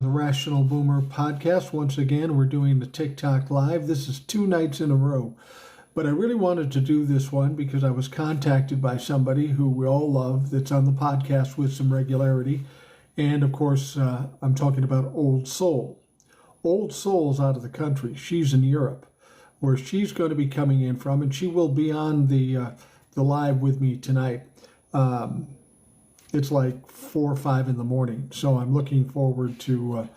The Rational Boomer podcast. Once again, we're doing the TikTok live. This is 2 nights in a row, but I really wanted to do this one because I was contacted by somebody who we all love that's on the podcast with some regularity. And of course, I'm talking about Old Soul. Old Soul's out of the country. She's in Europe, where she's going to be coming in from, and she will be on the live with me tonight. It's like 4 or 5 in the morning, so I'm looking forward to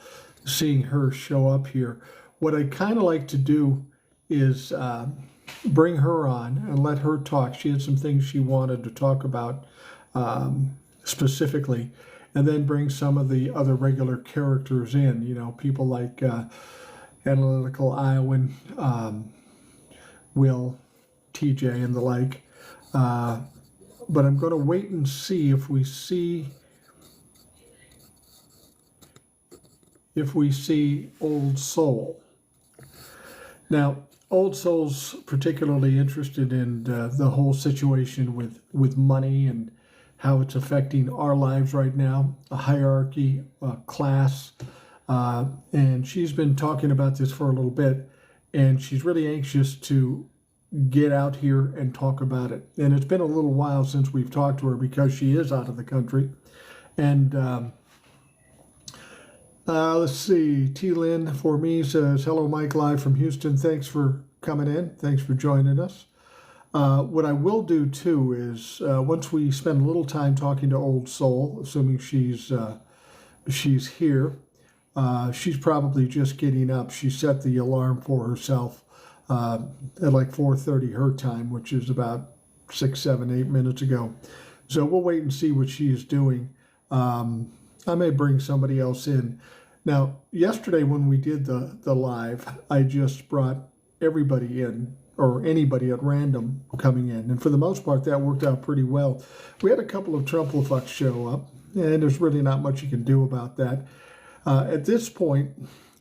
seeing her show up here. What I'd kind of like to do is bring her on and let her talk. She had some things she wanted to talk about specifically, and then bring some of the other regular characters in, people like Analytical Iowan, Will, TJ, and the like. But I'm going to wait and see if we see Old Soul. Now, Old Soul's particularly interested in the whole situation with money and how it's affecting our lives right now, a hierarchy, class, and she's been talking about this for a little bit, and she's really anxious to get out here and talk about it. And it's been a little while since we've talked to her because she is out of the country. And let's see, T. Lynn for me says, hello, Mike, live from Houston. Thanks for coming in. Thanks for joining us. What I will do too is once we spend a little time talking to Old Soul, assuming she's here, she's probably just getting up. She set the alarm for herself at like 4:30 her time, which is about 6, 7, 8 minutes ago. So we'll wait and see what she's doing. I may bring somebody else in. Now, yesterday when we did the live, I just brought everybody in, or anybody at random coming in. And for the most part, that worked out pretty well. We had a couple of Trumplefucks show up, and there's really not much you can do about that. At this point,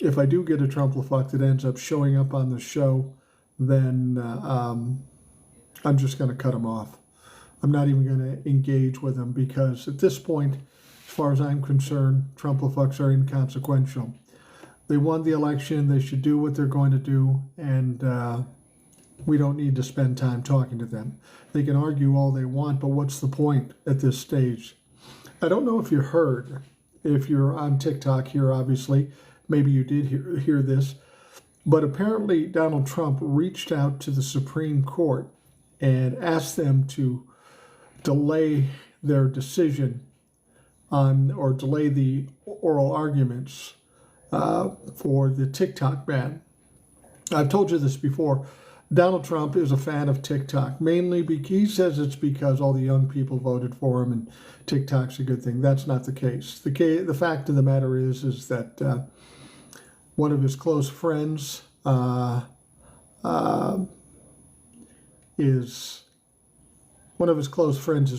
if I do get a Trumplefuck that ends up showing up on the show, then I'm just going to cut them off. I'm not even going to engage with them because at this point, as far as I'm concerned, Trumplefucks are inconsequential. They won the election. They should do what they're going to do, and we don't need to spend time talking to them. They can argue all they want, but what's the point at this stage? I don't know if you heard, if you're on TikTok here, obviously, maybe you did hear this, but apparently Donald Trump reached out to the Supreme Court and asked them to delay their decision on, or delay the oral arguments for the TikTok ban. I've told you this before. Donald Trump is a fan of TikTok, mainly because he says it's because all the young people voted for him and TikTok's a good thing. That's not the case. The fact of the matter is that one of his close friends is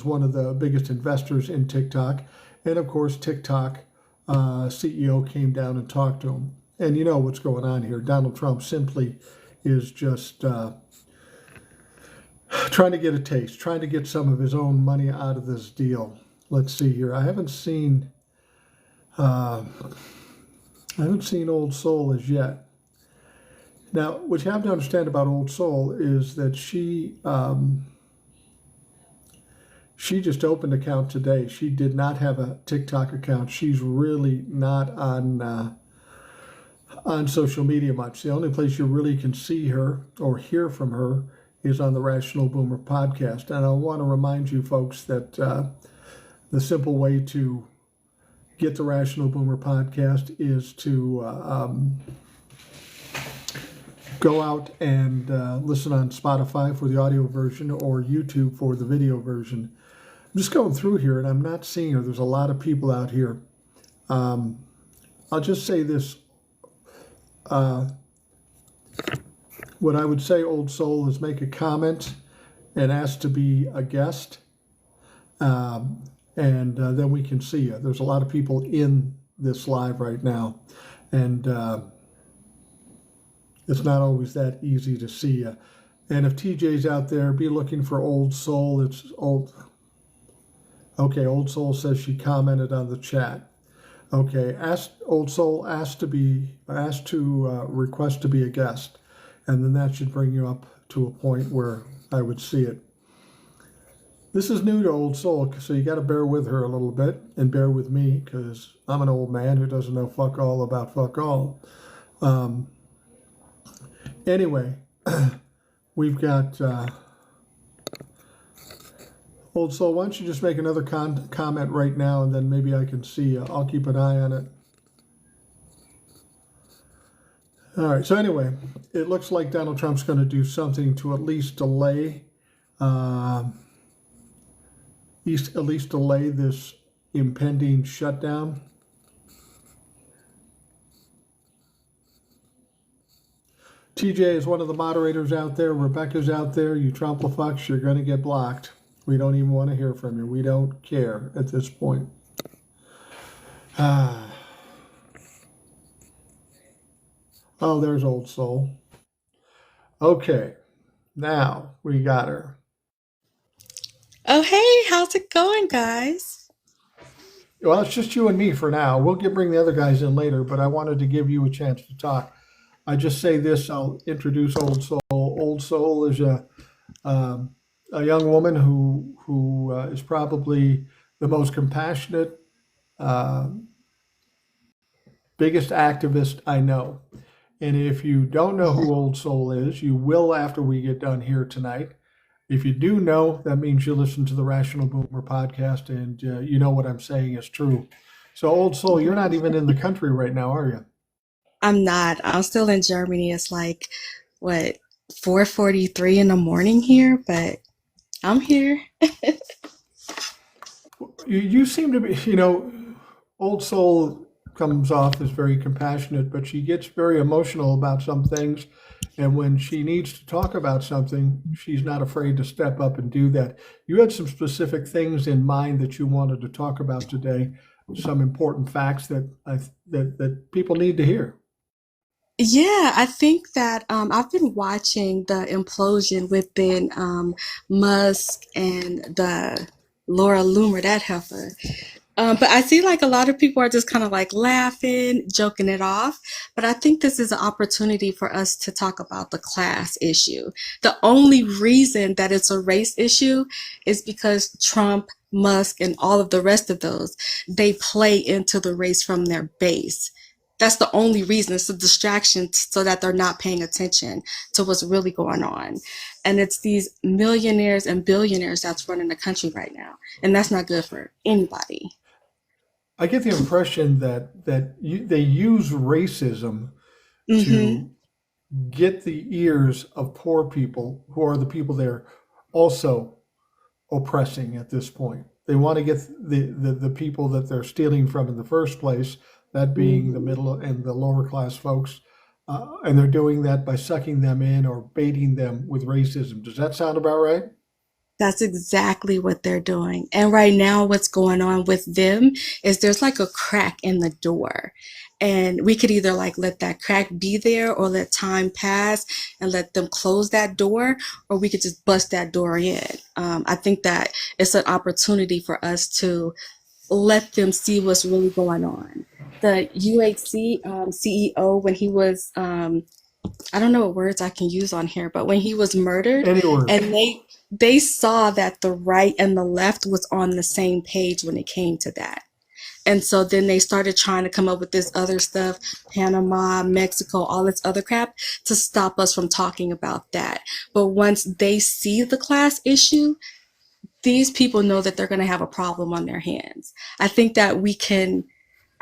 one of the biggest investors in TikTok. And of course, TikTok CEO came down and talked to him. And you know what's going on here. Donald Trump simply is just trying to get a taste, trying to get some of his own money out of this deal. Let's see here. I haven't seen Old Soul as yet. Now, what you have to understand about Old Soul is that she just opened an account today. She did not have a TikTok account. She's really not on social media much. The only place you really can see her or hear from her is on the Rational Boomer podcast. And I want to remind you folks that the simple way to get the Rational Boomer podcast is to go out and listen on Spotify for the audio version or YouTube for the video version. I'm just going through here and I'm not seeing her. There's a lot of people out here. I'll just say this. What I would say, Old Soul, is make a comment and ask to be a guest. And then we can see you. There's a lot of people in this live right now. And it's not always that easy to see you. And if TJ's out there, be looking for Old Soul. It's old. Okay, Old Soul says she commented on the chat. Okay, Old Soul asked to request to be a guest, and then that should bring you up to a point where I would see it. This is new to Old Soul, so you got to bear with her a little bit and bear with me because I'm an old man who doesn't know fuck all about fuck all. Um, anyway, we've got Old Soul. Why don't you just make another comment right now, and then maybe I can see. I'll keep an eye on it. All right. So anyway, it looks like Donald Trump's going to do something to at least delay. At least delay this impending shutdown. TJ is one of the moderators out there. Rebecca's out there. You Trump-la-fucks, you're going to get blocked. We don't even want to hear from you. We don't care at this point. Oh, there's Old Soul. Okay, now we got her. Oh, hey, how's it going, guys? Well, it's just you and me for now. We'll bring the other guys in later, but I wanted to give you a chance to talk. I just say this, I'll introduce Old Soul. Old Soul is a young woman who is probably the most compassionate, uh, biggest activist I know. And if you don't know who Old Soul is, you will after we get done here tonight. If you do know, that means you listen to the Rational Boomer podcast and you know what I'm saying is true. So, Old Soul, you're not even in the country right now, are you? I'm not. I'm still in Germany. It's like, what, 4:43 in the morning here, but I'm here. You seem to be, Old Soul comes off as very compassionate, but she gets very emotional about some things. And when she needs to talk about something, she's not afraid to step up and do that. You had some specific things in mind that you wanted to talk about today, some important facts that people need to hear. Yeah, I think that I've been watching the implosion within Musk and the Laura Loomer, that heifer. But I see like a lot of people are just kind of like laughing, joking it off. But I think this is an opportunity for us to talk about the class issue. The only reason that it's a race issue is because Trump, Musk, and all of the rest of those, they play into the race from their base. That's the only reason. It's a distraction so that they're not paying attention to what's really going on. And it's these millionaires and billionaires that's running the country right now. And that's not good for anybody. I get the impression that they use racism Mm-hmm. to get the ears of poor people who are the people they're also oppressing at this point. They want to get the people that they're stealing from in the first place, that being the Mm-hmm. middle and the lower class folks, and they're doing that by sucking them in or baiting them with racism. Does that sound about right? That's exactly what they're doing. And right now, what's going on with them is there's like a crack in the door. And we could either like let that crack be there or let time pass and let them close that door, or we could just bust that door in. I think that it's an opportunity for us to let them see what's really going on. The UHC CEO, when he was I don't know what words I can use on here, but when he was murdered Any words? and they saw that the right and the left was on the same page when it came to that. And so then they started trying to come up with this other stuff, Panama, Mexico, all this other crap to stop us from talking about that. But once they see the class issue, these people know that they're going to have a problem on their hands. I think that we can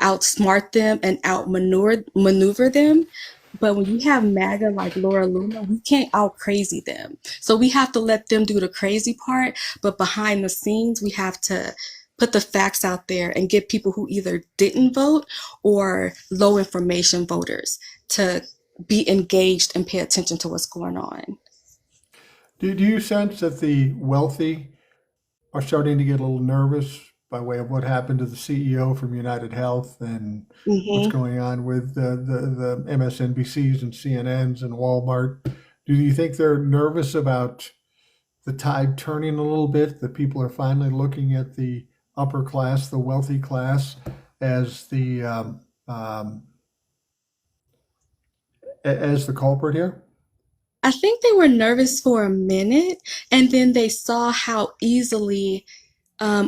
outsmart them and outmaneuver them. But when you have MAGA like Laura Luna, we can't out crazy them. So we have to let them do the crazy part. But behind the scenes, we have to put the facts out there and get people who either didn't vote or low information voters to be engaged and pay attention to what's going on. Do you sense that the wealthy are starting to get a little nervous by way of what happened to the CEO from United Health and what's Hmm. going on with the MSNBCs and CNNs and Walmart. Do you think they're nervous about the tide turning a little bit, that people are finally looking at the upper class, the wealthy class, as the um, as the culprit here? I think they were nervous for a minute, and then they saw how easily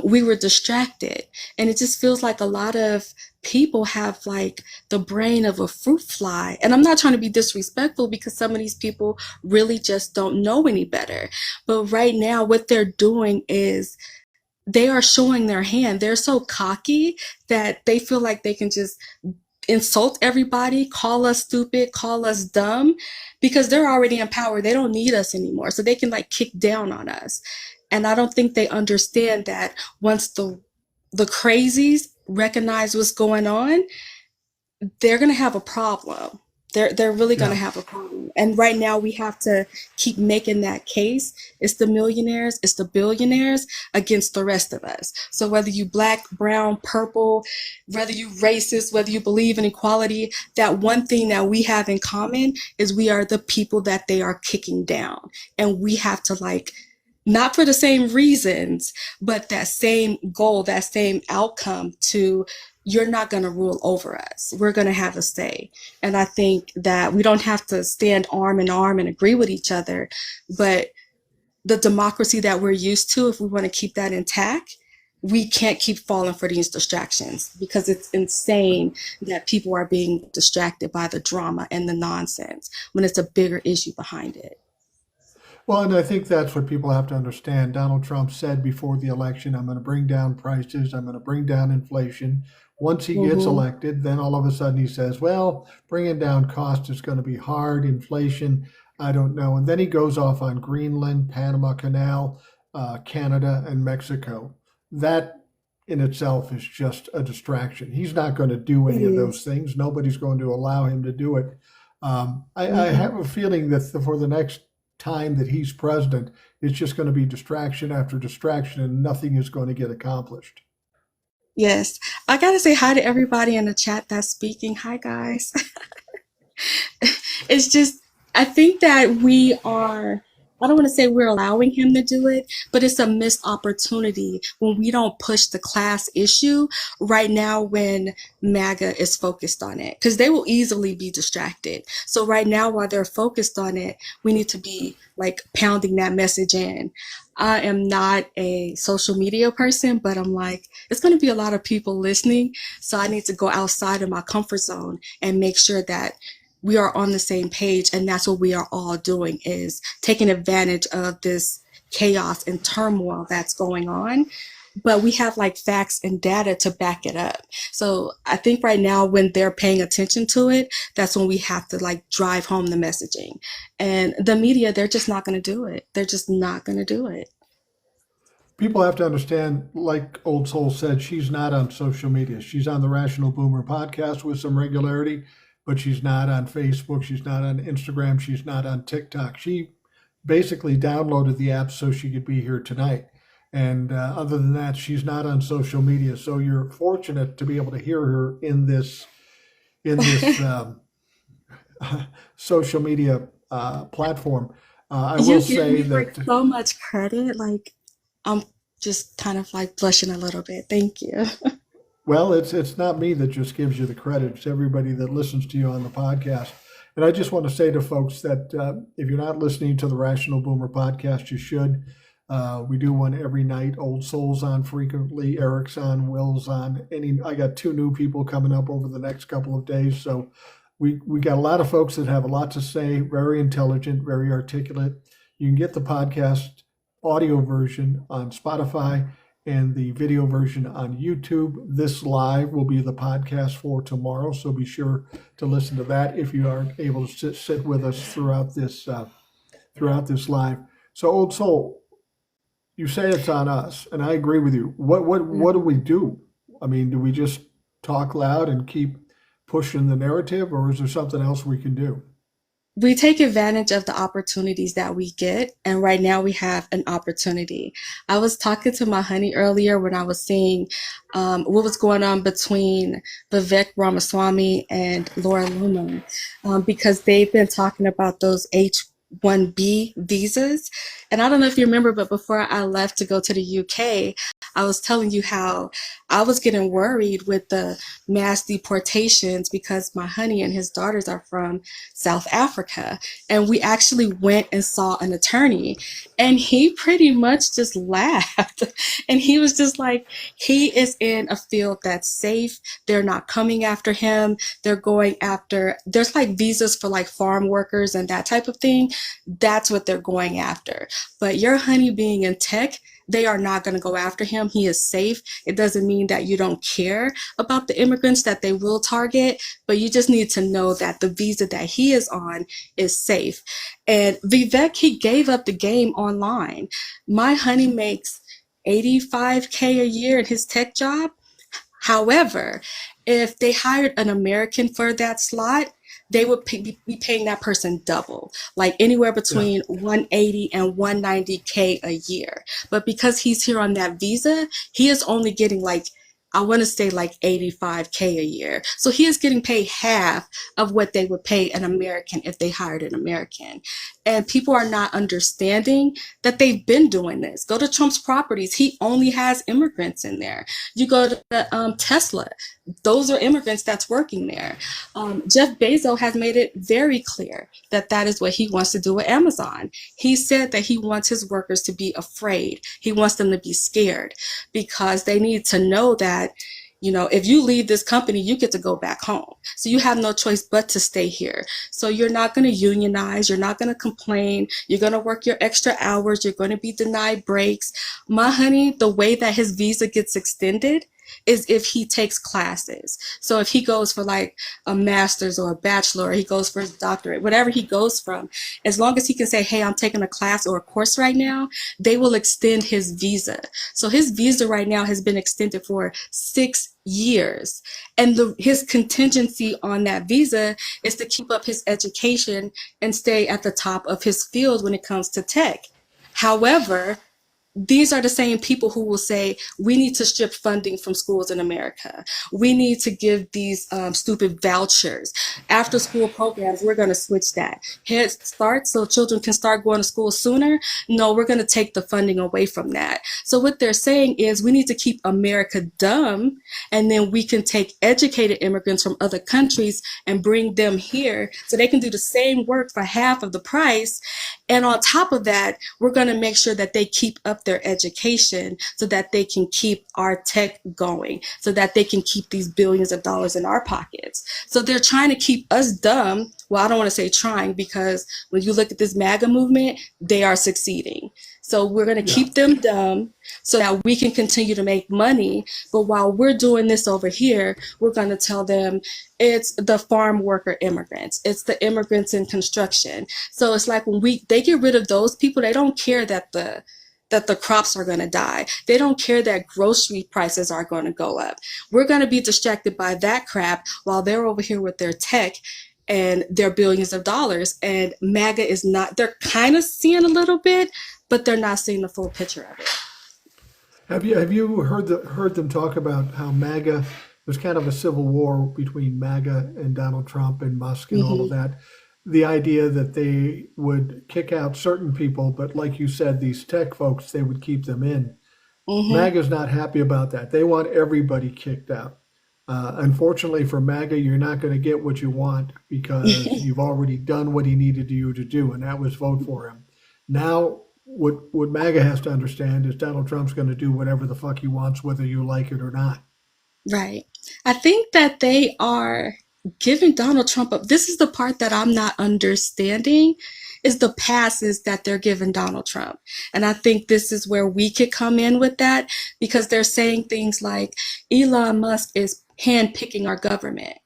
we were distracted. And it just feels like a lot of people have like the brain of a fruit fly. And I'm not trying to be disrespectful because some of these people really just don't know any better. But right now, what they're doing is they are showing their hand. They're so cocky that they feel like they can just insult everybody, call us stupid, call us dumb, because they're already in power. They don't need us anymore. So they can like kick down on us. And I don't think they understand that once the crazies recognize what's going on, they're going to have a problem. They're really going to Yeah. have a problem. And right now we have to keep making that case. It's the millionaires, it's the billionaires against the rest of us. So whether you black, brown, purple, whether you racist, whether you believe in equality, that one thing that we have in common is we are the people that they are kicking down. And we have to like not for the same reasons, but that same goal, that same outcome to you're not going to rule over us. We're going to have a say. And I think that we don't have to stand arm in arm and agree with each other, but the democracy that we're used to, if we want to keep that intact, we can't keep falling for these distractions because it's insane that people are being distracted by the drama and the nonsense when it's a bigger issue behind it. Well, and I think that's what people have to understand. Donald Trump said before the election, I'm going to bring down prices, I'm going to bring down inflation. Once he gets Mm-hmm. elected, then all of a sudden he says, well, bringing down cost is going to be hard, inflation, I don't know. And then he goes off on Greenland, Panama Canal, Canada, and Mexico. That in itself is just a distraction. He's not going to do It any of those is. things. Nobody's going to allow him to do it. I Mm-hmm. have a feeling that for the next time that he's president, it's just going to be distraction after distraction and nothing is going to get accomplished. Yes. I gotta say hi to everybody in the chat that's speaking. Hi, guys. It's just, I think that we are, I don't want to say we're allowing him to do it, but it's a missed opportunity when we don't push the class issue right now when MAGA is focused on it, because they will easily be distracted. So, right now, while they're focused on it, we need to be like pounding that message in. I am not a social media person, but I'm like, it's going to be a lot of people listening. So I need to go outside of my comfort zone and make sure that we are on the same page. And that's what we are all doing is taking advantage of this chaos and turmoil that's going on. But we have like facts and data to back it up. So I think right now when they're paying attention to it, that's when we have to like drive home the messaging. And the media, they're just not going to do it. They're just not going to do it. People have to understand, like Old Soul said, she's not on social media. She's on the Rational Boomer podcast with some regularity, but she's not on Facebook. She's not on Instagram. She's not on TikTok. She basically downloaded the app so she could be here tonight. And other than that, she's not on social media. So you're fortunate to be able to hear her in this social media platform. I will You give say me like that. so much credit. Like I'm just kind of like blushing a little bit. Thank you. Well, it's not me that just gives you the credit. It's everybody that listens to you on the podcast. And I just want to say to folks that if you're not listening to the Rational Boomer podcast, you should. We do one every night. Old Soul's on frequently. Eric's on. Will's on. I got two new people coming up over the next couple of days. So we got a lot of folks that have a lot to say. Very intelligent, very articulate. You can get the podcast audio version on Spotify and the video version on YouTube. This live will be the podcast for tomorrow, so be sure to listen to that if you aren't able to sit with us throughout this live. So, Old Soul, you say it's on us, and I agree with you. What do we do? I mean, do we just talk loud and keep pushing the narrative, or is there something else we can do? We take advantage of the opportunities that we get, and right now we have an opportunity. I was talking to my honey earlier when I was seeing what was going on between Vivek Ramaswamy and Laura Loomer, because they've been talking about those H-1B visas. And I don't know if you remember, but before I left to go to the UK, I was telling you how I was getting worried with the mass deportations because my honey and his daughters are from South Africa. And we actually went and saw an attorney, and he pretty much just laughed. And he was just like, he is in a field that's safe. They're not coming after him. They're going after, there's like visas for like farm workers and that type of thing. That's what they're going after. But your honey being in tech, they are not going to go after him. He is safe. It doesn't mean that you don't care about the immigrants that they will target, but you just need to know that the visa that he is on is safe. And Vivek, he gave up the game online. My honey makes 85K a year in his tech job. However, if they hired an American for that slot, they would be paying that person double, like anywhere Yeah. between 180 and 190K a year. But because he's here on that visa, he is only getting like, I want to say like 85K a year. So he is getting paid half of what they would pay an American if they hired an American. And people are not understanding that they've been doing this. Go to Trump's properties. He only has immigrants in there. You go to Tesla. Those are immigrants that's working there. Jeff Bezos has made it very clear that that is what he wants to do with Amazon. He said that he wants his workers to be afraid. He wants them to be scared because they need to know that, if you leave this company, you get to go back home. So you have no choice but to stay here. So you're not going to unionize. You're not going to complain. You're going to work your extra hours. You're going to be denied breaks. My honey, the way that his visa gets extended is if he takes classes. So if he goes for like a master's or a bachelor, or he goes for his doctorate, whatever he goes from, as long as he can say, hey, I'm taking a class or a course right now, they will extend his visa. So his visa right now has been extended for 6 years. And his contingency on that visa is to keep up his education and stay at the top of his field when it comes to tech. However, these are the same people who will say, we need to strip funding from schools in America. We need to give these stupid vouchers. After school programs, we're going to switch that. Head Start, so children can start going to school sooner. No, we're going to take the funding away from that. So what they're saying is we need to keep America dumb, and then we can take educated immigrants from other countries and bring them here so they can do the same work for half of the price. And on top of that, we're going to make sure that they keep up their education so that they can keep our tech going, so that they can keep these billions of dollars in our pockets. So they're trying to keep us dumb. Well, I don't want to say trying, because when you look at this MAGA movement, they are succeeding. So we're going to Yeah. keep them dumb so that we can continue to make money. But while we're doing this over here, we're going to tell them it's the farm worker immigrants. It's the immigrants in construction. So it's like when they get rid of those people, they don't care that the crops are going to die. They don't care that grocery prices are going to go up. We're going to be distracted by that crap while they're over here with their tech and their billions of dollars. And MAGA is not, they're kind of seeing a little bit, but they're not seeing the full picture of it. Have you heard them talk about how MAGA, there's kind of a civil war between MAGA and Donald Trump and Musk and all of Mm-hmm. that. The idea that they would kick out certain people, but like you said, these tech folks, they would keep them in. Mm-hmm. MAGA's not happy about that. They want everybody kicked out. Unfortunately for MAGA, you're not going to get what you want because you've already done what he needed you to do, and that was vote for him. Now, what MAGA has to understand is Donald Trump's going to do whatever the fuck he wants, whether you like it or not. Right. I think that they are giving Donald Trump up. This is the part that I'm not understanding is the passes that they're giving Donald Trump. And I think this is where we could come in with that because they're saying things like Elon Musk is handpicking our government.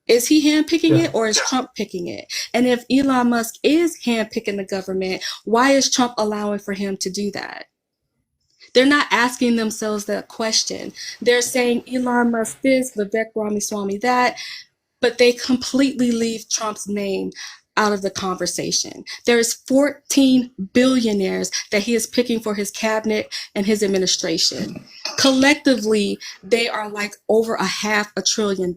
Is he handpicking Yeah. it or is Trump picking it? And if Elon Musk is handpicking the government, why is Trump allowing for him to do that? They're not asking themselves that question. They're saying Elon Musk this, Vivek Ramaswamy that, but they completely leave Trump's name out of the conversation. There's 14 billionaires that he is picking for his cabinet and his administration. collectively they are like over a $500 billion.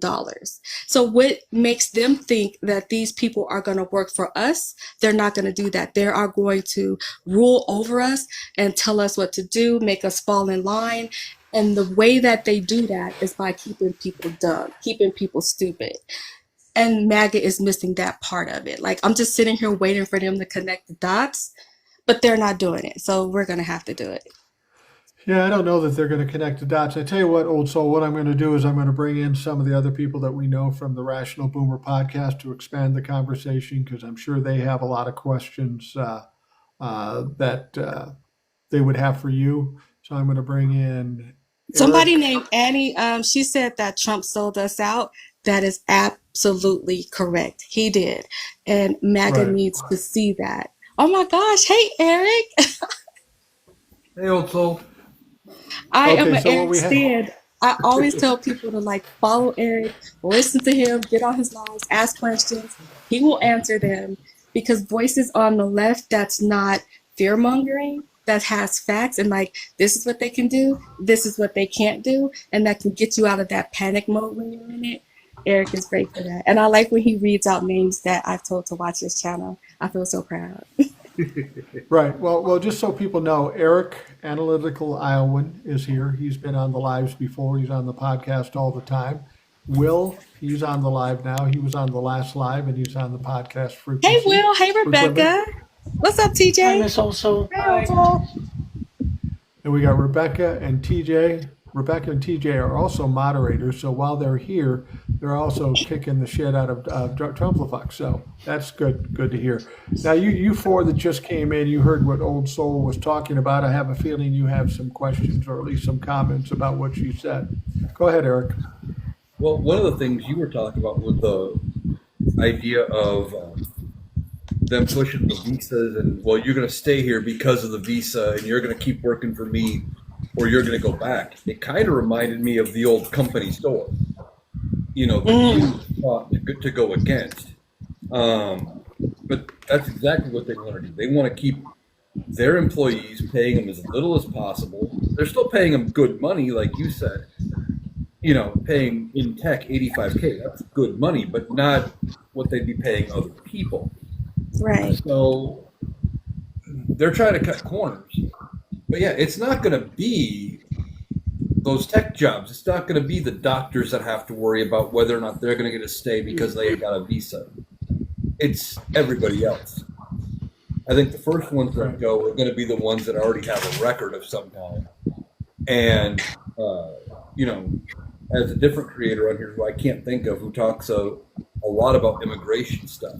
So what makes them think that these people are going to work for us? They're not going to do that. They are going to rule over us and tell us what to do, make us fall in line. And the way that they do that is by keeping people dumb, keeping people stupid. And MAGA is missing that part of it. Like, I'm just sitting here waiting for them to connect the dots, but they're not doing it. So we're going to have to do it. Yeah, I don't know that they're going to connect the dots. I tell you what, old soul, what I'm going to do is I'm going to bring in some of the other people that we know from the Rational Boomer podcast to expand the conversation because I'm sure they have a lot of questions that they would have for you. So I'm going to bring in Somebody Eric. named Annie, she said that Trump sold us out. That is absolutely correct. He did. And MAGA Right. needs to see that. Oh my gosh. Hey, Eric. Hey, old soul. I am Okay, an so what Eric we have. stan. I always tell people to like follow Eric, listen to him, get on his lives, ask questions. He will answer them because voices on the left that's not fear mongering, that has facts and like this is what they can do, this is what they can't do, and that can get you out of that panic mode when you're in it. Eric is great for that. And I like when he reads out names that I've told to watch his channel. I feel so proud. Right. Well, just so people know, Eric, Analytical Iowan, is here. He's been on the lives before. He's on the podcast all the time. Will, he's on the live now. He was on the last live, and he's on the podcast Hey, frequency Will. Hey, frequently. Rebecca. What's up, Hi, TJ? Miss Also. Hey, Hi. Uncle. And we got Rebecca and TJ. Rebecca and TJ are also moderators, so while they're here, they're also kicking the shit out of Trumplafuck. So that's good to hear. Now, you four that just came in, you heard what Old Soul was talking about. I have a feeling you have some questions or at least some comments about what she said. Go ahead, Eric. Well, one of the things you were talking about was the idea of them pushing the visas and, well, you're going to stay here because of the visa and you're going to keep working for me or you're going to go back. It kind of reminded me of the old company store, that you fought to go against. But that's exactly what they want to do. They want to keep their employees, paying them as little as possible. They're still paying them good money, like you said. Paying in tech $85K, that's good money, but not what they'd be paying other people. Right. So they're trying to cut corners. But yeah, it's not going to be those tech jobs. It's not going to be the doctors that have to worry about whether or not they're going to get a stay because they got a visa. It's everybody else. I think the first ones that go are going to be the ones that already have a record of some kind. And, as a different creator on here who I can't think of, who talks a lot about immigration stuff,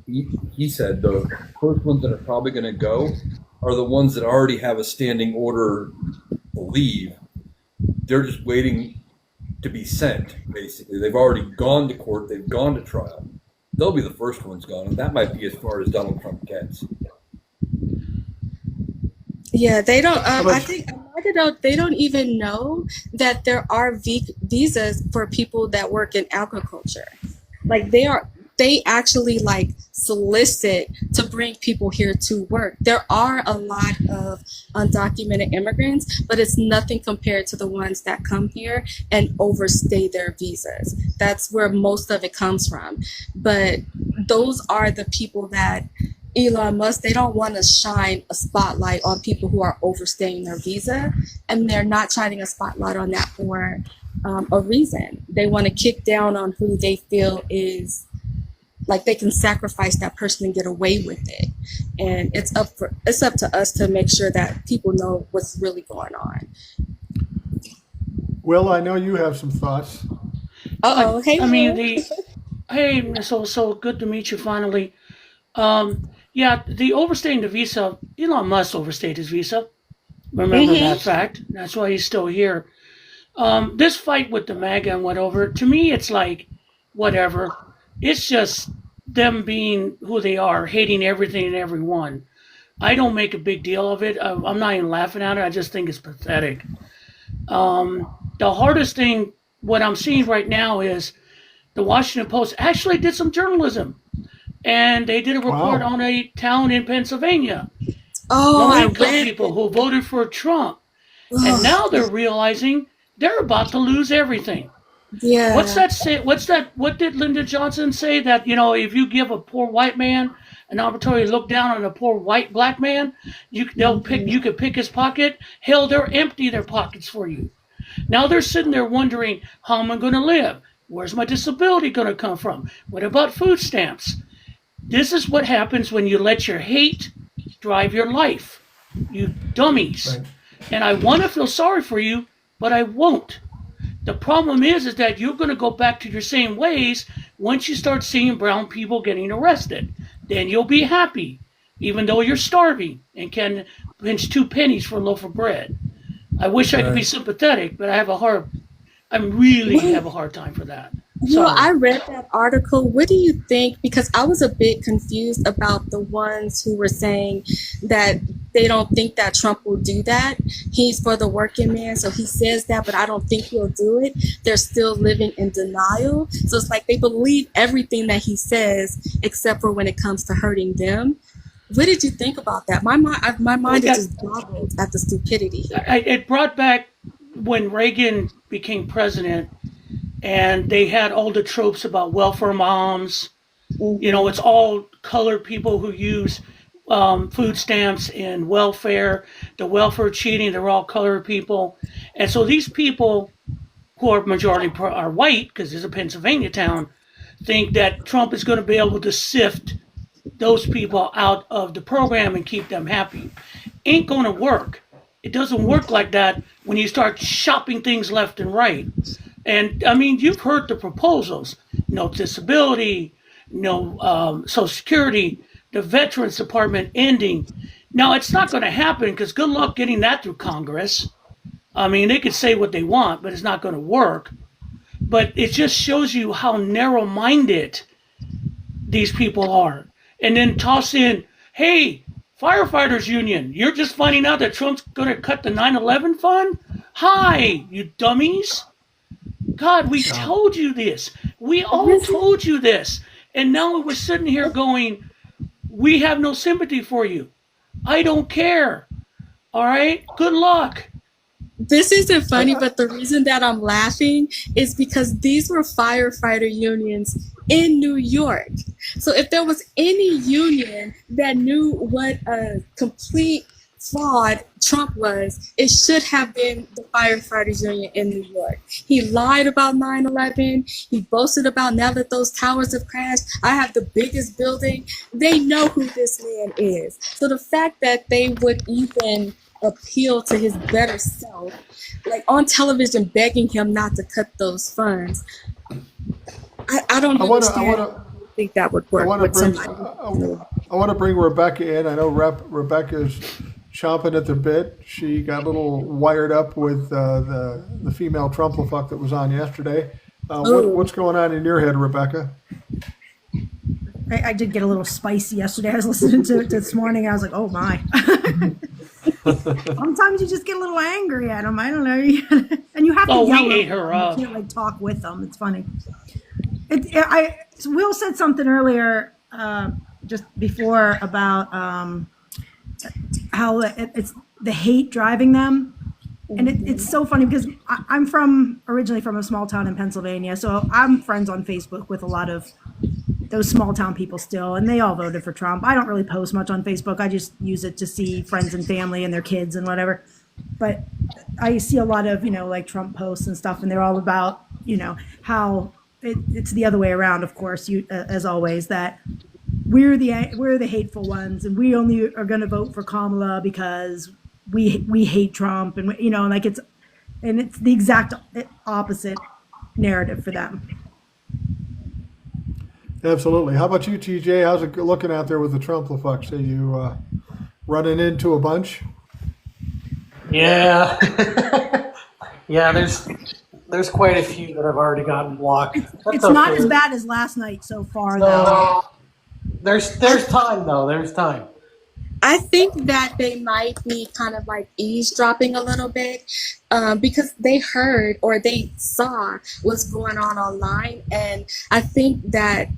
he said the first ones that are probably going to go are the ones that already have a standing order to leave. They're just waiting to be sent, basically. They've already gone to court. They've gone to trial. They'll be the first ones gone, and that might be as far as Donald Trump gets. Yeah, they don't. I think they don't even know that there are visas for people that work in agriculture. Like they actually like solicit to bring people here to work. There are a lot of undocumented immigrants, but it's nothing compared to the ones that come here and overstay their visas. That's where most of it comes from. But those are the people that Elon Musk, they don't want to shine a spotlight on people who are overstaying their visa, and they're not shining a spotlight on that for a reason. They want to kick down on who they feel is like they can sacrifice that person and get away with it. And it's up to us to make sure that people know what's really going on. Will, I know you have some thoughts. Hey, Hey, Miss Also, good to meet you finally. Yeah, the overstaying the visa, Elon Musk overstayed his visa. Remember that fact. That's why he's still here. This fight with the MAGA and whatever, to me, it's like, whatever. It's just them being who they are, hating everything and everyone. I don't make a big deal of it. I'm not even laughing at it. I just think it's pathetic. The hardest thing, what I'm seeing right now is the Washington Post actually did some journalism. And they did a report on a town in Pennsylvania. I read people who voted for Trump. And Ugh, now they're realizing they're about to lose everything. What's yeah. that say? What's that? What did Lyndon Johnson say? That, if you give a poor white man an opportunity to look down on a poor white black man, you could pick his pocket. Hell, they'll empty their pockets for you. Now they're sitting there wondering, how am I going to live? Where's my disability going to come from? What about food stamps? This is what happens when you let your hate drive your life. You dummies. Right. And I want to feel sorry for you, but I won't. The problem is that you're going to go back to your same ways once you start seeing brown people getting arrested. Then you'll be happy, even though you're starving and can pinch 2 pennies for a loaf of bread. I wish I could be Right. sympathetic, but I really have a hard time for that. I Sorry. read that article. What do you think? Because I was a bit confused about the ones who were saying that they don't think that Trump will do that. He's for the working man, so he says that, but I don't think he'll do it. They're still living in denial. So it's like they believe everything that he says, except for when it comes to hurting them. What did you think about that? My Well, mind is just boggled at the stupidity here. it brought back when Reagan became president and they had all the tropes about welfare moms. Hmm. It's all colored people who use food stamps and welfare, the welfare cheating, they're all colored people. And so these people who are majority are white, because it's a Pennsylvania town, think that Trump is going to be able to sift those people out of the program and keep them happy. Ain't going to work. It doesn't work like that when you start shopping things left and right. And I mean, you've heard the proposals: no disability, no Social Security, the Veterans Department ending. Now, it's not going to happen because good luck getting that through Congress. I mean, they could say what they want, but it's not going to work. But it just shows you how narrow minded these people are. And then toss in, hey, firefighters union, you're just finding out that Trump's going to cut the 9/11 fund? Hi, you dummies. God, we Yeah. told you this. We all told you this. And now we're sitting here going, we have no sympathy for you. I don't care. All right? Good luck. This isn't funny, I, but the reason that I'm laughing is because these were firefighter unions in New York. So if there was any union that knew what a complete fraud Trump was, it should have been the firefighters union in New York. He lied about 9/11. He boasted about now that those towers have crashed, I have the biggest building. They know who this man is. So the fact that they would even appeal to his better self, like on television begging him not to cut those funds, I don't I want to. I understand. want I to. think that would I work want to with bring. somebody. I want to bring Rebecca in. I know Rebecca's chomping at the bit. She got a little wired up with the female Trumplafuck that was on yesterday. Oh, What's going on in your head, Rebecca? I did get a little spicy yesterday. I was listening to it this morning. I was like, oh my. Sometimes you just get a little angry at them. I don't know. And you have to Oh, yell we at ate her them. You up. can't like talk with them. It's funny. Will said something earlier, just before about how it's the hate driving them. And it's so funny because I'm originally from a small town in Pennsylvania. So I'm friends on Facebook with a lot of those small town people still, and they all voted for Trump. I don't really post much on Facebook. I just use it to see friends and family and their kids and whatever. But I see a lot of, like Trump posts and stuff, and they're all about, how it's the other way around, of course, as always, that we're the hateful ones, and we only are going to vote for Kamala because we hate Trump, and like it's the exact opposite narrative for them. Absolutely. How about you, TJ? How's it looking out there with the Trumplafucks? Are you running into a bunch? Yeah, yeah. There's quite a few that have already gotten blocked. That's It's not okay. as bad as last night so far, though. No, there's time though. There's time. I think that they might be kind of like eavesdropping a little bit, because they heard or they saw what's going on online. And I think that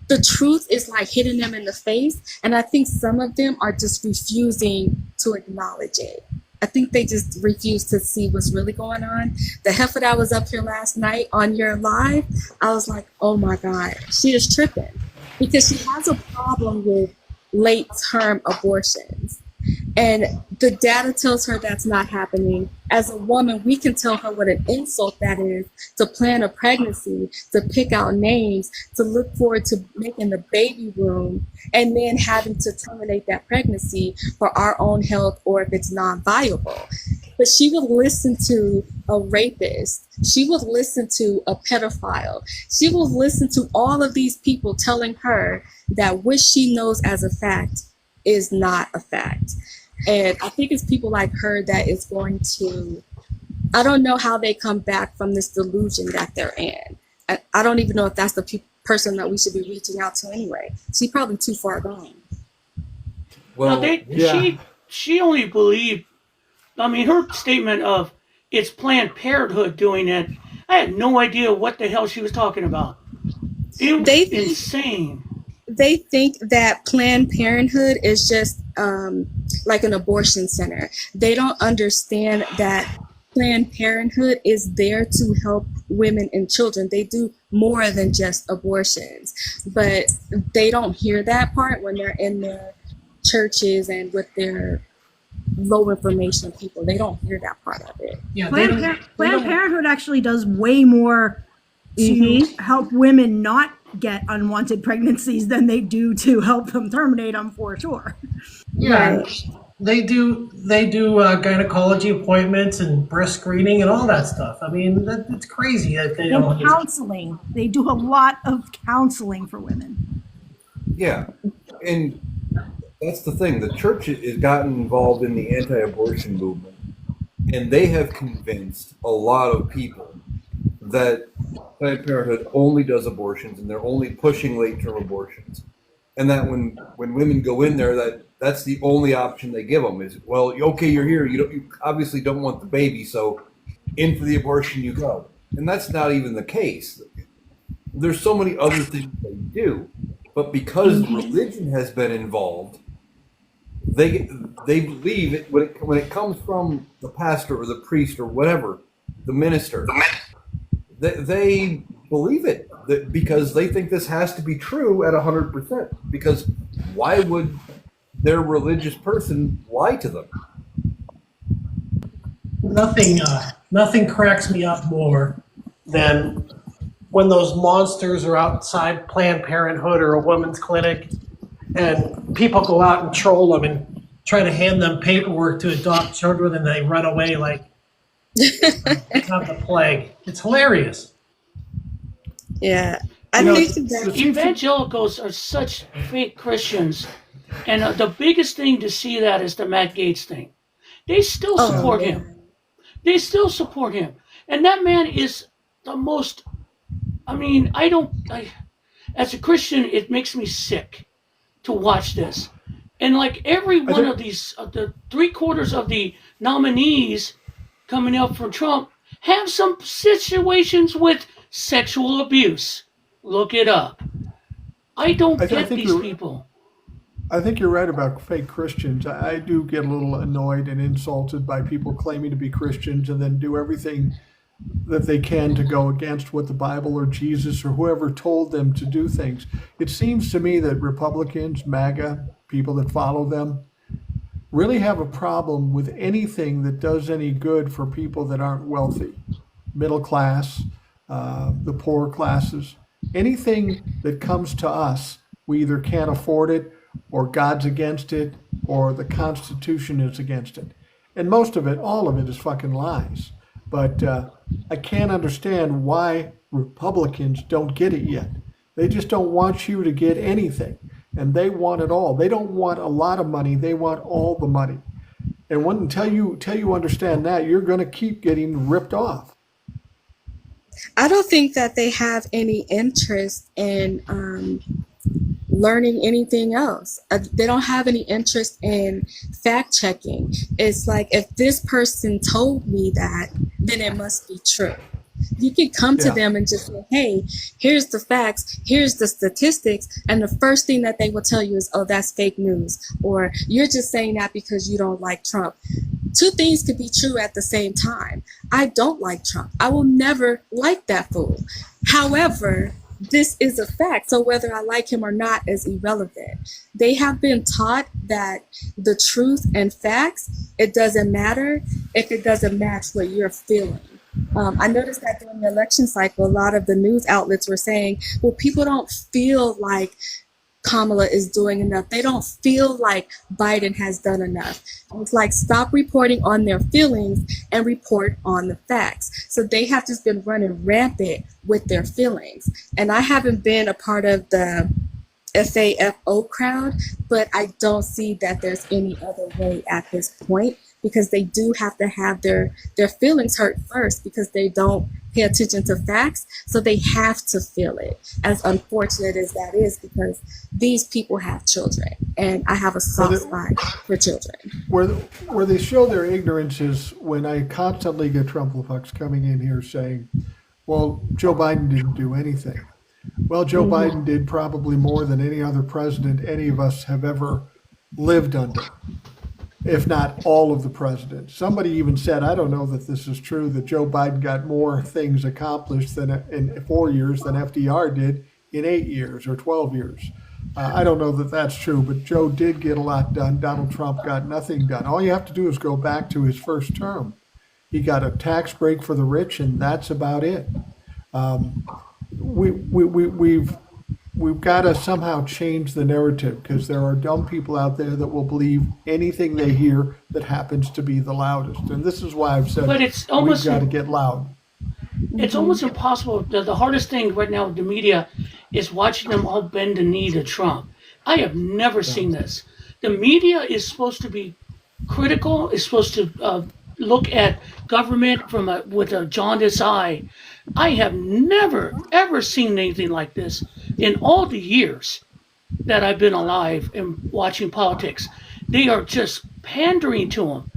the truth is like hitting them in the face. And I think some of them are just refusing to acknowledge it. I think they just refuse to see what's really going on. The heifer that was up here last night on your live, I was like, oh my God, she is tripping because she has a problem with late term abortions. And the data tells her that's not happening. As a woman, we can tell her what an insult that is to plan a pregnancy, to pick out names, to look forward to making the baby room, and then having to terminate that pregnancy for our own health or if it's non-viable. But she would listen to a rapist. She would listen to a pedophile. She would listen to all of these people telling her that what she knows as a fact is not a fact. And I think it's people like her that is going to, I don't know how they come back from this delusion that they're in. I don't even know if that's the person that we should be reaching out to anyway. She's probably too far gone. Well, she only believed, I mean, her statement of it's Planned Parenthood doing it, I had no idea what the hell she was talking about. It was insane. They think that Planned Parenthood is just like an abortion center. They don't understand that Planned Parenthood is there to help women and children. They do more than just abortions, but they don't hear that part when they're in their churches and with their low information people. They don't hear that part of it. Yeah, Planned Parenthood actually does way more to help women not get unwanted pregnancies than they do to help them terminate them, for sure. Yeah, they do gynecology appointments and breast screening and all that stuff. I mean, it's crazy that they don't. And counseling. They do a lot of counseling for women. yeah, and that's the thing. The church has gotten involved in the anti-abortion movement, and they have convinced a lot of people that Planned Parenthood only does abortions and they're only pushing late-term abortions, and that when women go in there, that's the only option they give them is, well, okay, you're here, you obviously don't want the baby, so in for the abortion you go. And that's not even the case. There's so many other things they do, but because religion has been involved, they believe it when it comes from the pastor or the priest or whatever, the minister. They believe it because they think this has to be true at 100%. Because why would their religious person lie to them? Nothing cracks me up more than when those monsters are outside Planned Parenthood or a women's clinic, and people go out and troll them and try to hand them paperwork to adopt children, and they run away like it's not the plague. It's hilarious. Yeah, I think that Evangelicals are such fake Christians, and the biggest thing to see that is the Matt Gaetz thing. They still support him. They still support him, and that man is the most. I mean, as a Christian, it makes me sick to watch this. And like every one of these, the 3/4 of the nominees coming up for Trump have some situations with sexual abuse. Look it up. I don't get these people. I think you're right about fake Christians. I do get a little annoyed and insulted by people claiming to be Christians and then do everything that they can to go against what the Bible or Jesus or whoever told them to do things. It seems to me that Republicans, MAGA, people that follow them, really have a problem with anything that does any good for people that aren't wealthy, middle class, the poor classes. Anything that comes to us, we either can't afford it, or God's against it, or the Constitution is against it. And most of it, all of it, is fucking lies. But I can't understand why Republicans don't get it yet. They just don't want you to get anything. And they want it all. They don't want a lot of money. They want all the money. And until you understand that, you're going to keep getting ripped off. I don't think that they have any interest in learning anything else. They don't have any interest in fact checking. It's like, if this person told me that, then it must be true. You can come to them and just say, hey, here's the facts, here's the statistics, and the first thing that they will tell you is, oh, that's fake news, or you're just saying that because you don't like Trump. two things could be true at the same time. I don't like Trump. I will never like that fool. However, this is a fact. So whether I like him or not is irrelevant. They have been taught that the truth and facts, it doesn't matter if it doesn't match what you're feeling. I noticed that during the election cycle, a lot of the news outlets were saying, well, people don't feel like Kamala is doing enough. They don't feel like Biden has done enough. It's like, stop reporting on their feelings and report on the facts. So they have just been running rampant with their feelings. And I haven't been a part of the FAFO crowd, but I don't see that there's any other way at this point, because they do have to have their feelings hurt first, because they don't pay attention to facts. So they have to feel it, as unfortunate as that is, because these people have children, and I have a soft spot for children. Where they show their ignorance is when I constantly get Trump-fucks coming in here saying, well, Joe Biden didn't do anything. Well, Joe Biden did probably more than any other president any of us have ever lived under, if not all of the presidents. Somebody even said, I don't know that this is true, that Joe Biden got more things accomplished in 4 years than FDR did in 8 years or 12 years. I don't know that that's true, but Joe did get a lot done. Donald Trump got nothing done. All you have to do is go back to his first term. He got a tax break for the rich, and that's about it. We've got to somehow change the narrative, because there are dumb people out there that will believe anything they hear that happens to be the loudest. And this is why I've said But it's almost we've got to get loud. It's almost impossible. The hardest thing right now with the media is watching them all bend the knee to Trump. I have never seen this. The media is supposed to be critical, is supposed to look at government with a jaundiced eye. I have never, ever seen anything like this in all the years that I've been alive and watching politics. They are just pandering to him.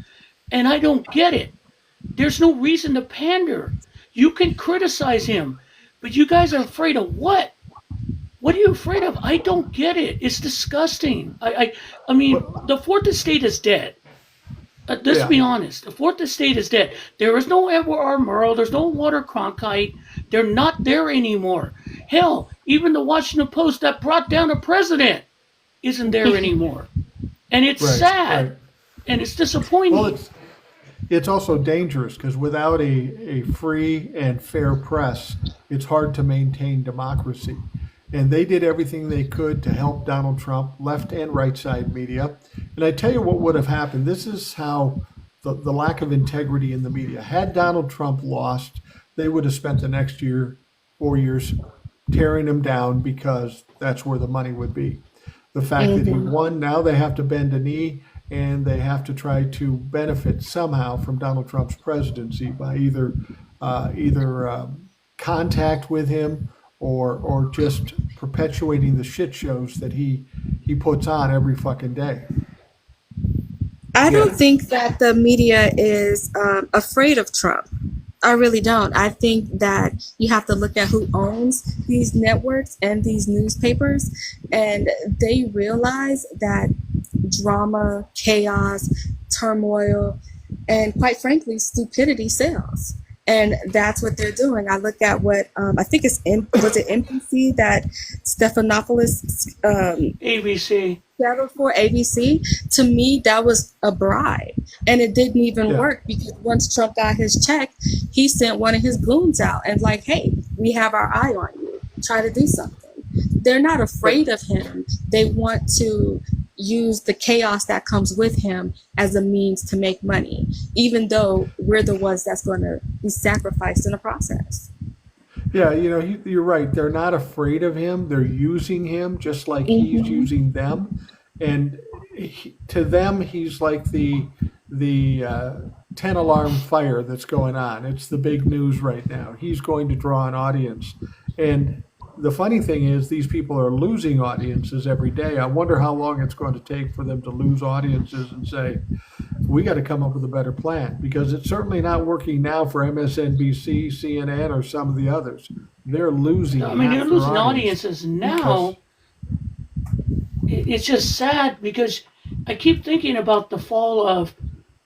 And I don't get it. There's no reason to pander. You can criticize him, but you guys are afraid of what? What are you afraid of? I don't get it. It's disgusting. I mean, the fourth estate is dead. Let's be honest. The fourth estate is dead. There is no Edward R. Murrow. There's no Walter Cronkite. They're not there anymore. Hell, even the Washington Post that brought down a president isn't there anymore. And it's sad. And it's disappointing. Well, it's also dangerous, because without a free and fair press, it's hard to maintain democracy. And they did everything they could to help Donald Trump, left and right side media. And I tell you what would have happened. This is how the lack of integrity in the media. Had Donald Trump lost, they would have spent the next 4 years, tearing him down, because that's where the money would be. The fact that he won, now they have to bend a knee, and they have to try to benefit somehow from Donald Trump's presidency by either contact with him or just perpetuating the shit shows that he puts on every fucking day. I don't think that the media is afraid of Trump. I really don't. I think that you have to look at who owns these networks and these newspapers, and they realize that drama, chaos, turmoil, and quite frankly, stupidity sells. And that's what they're doing. I look at what I think was it NBC that Stephanopoulos ABC. settled for, ABC. To me, that was a bribe, and it didn't even work, because once Trump got his check, he sent one of his goons out and like, hey, we have our eye on you. Try to do something. They're not afraid of him. They want to use the chaos that comes with him as a means to make money, even though we're the ones that's going to be sacrificed in the process. Yeah, you're right. They're not afraid of him. They're using him just like he's using them. And to them, he's like the 10-alarm fire that's going on. It's the big news right now. He's going to draw an audience. And the funny thing is, these people are losing audiences every day. I wonder how long it's going to take for them to lose audiences and say, we got to come up with a better plan, because it's certainly not working now for MSNBC, CNN, or some of the others. They're losing. I mean, they're losing audiences now. It's just sad, because I keep thinking about the fall of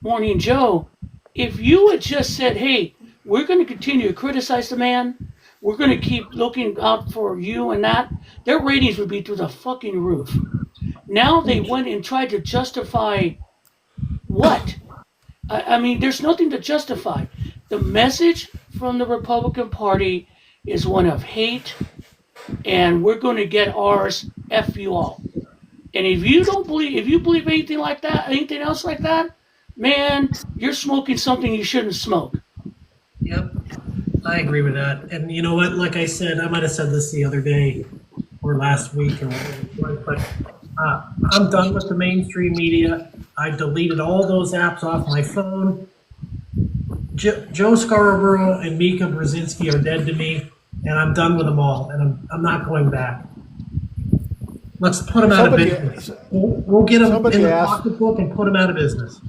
Morning Joe, if you had just said, hey, we're going to continue to criticize the man, we're going to keep looking out for you and that, their ratings would be through the fucking roof. Now they went and tried to justify what? I mean, there's nothing to justify. The message from the Republican Party is one of hate, and we're going to get ours, F you all. And if you believe anything like that, anything else like that, man, you're smoking something you shouldn't smoke. Yep, I agree with that. And you know what? Like I said, I might have said this the other day or last week or whatever, but I'm done with the mainstream media. I deleted all those apps off my phone. Joe Scarborough and Mika Brzezinski are dead to me, and I'm done with them all, and I'm not going back. Let's put them out of business. We'll get them in the pocketbook and put them out of business.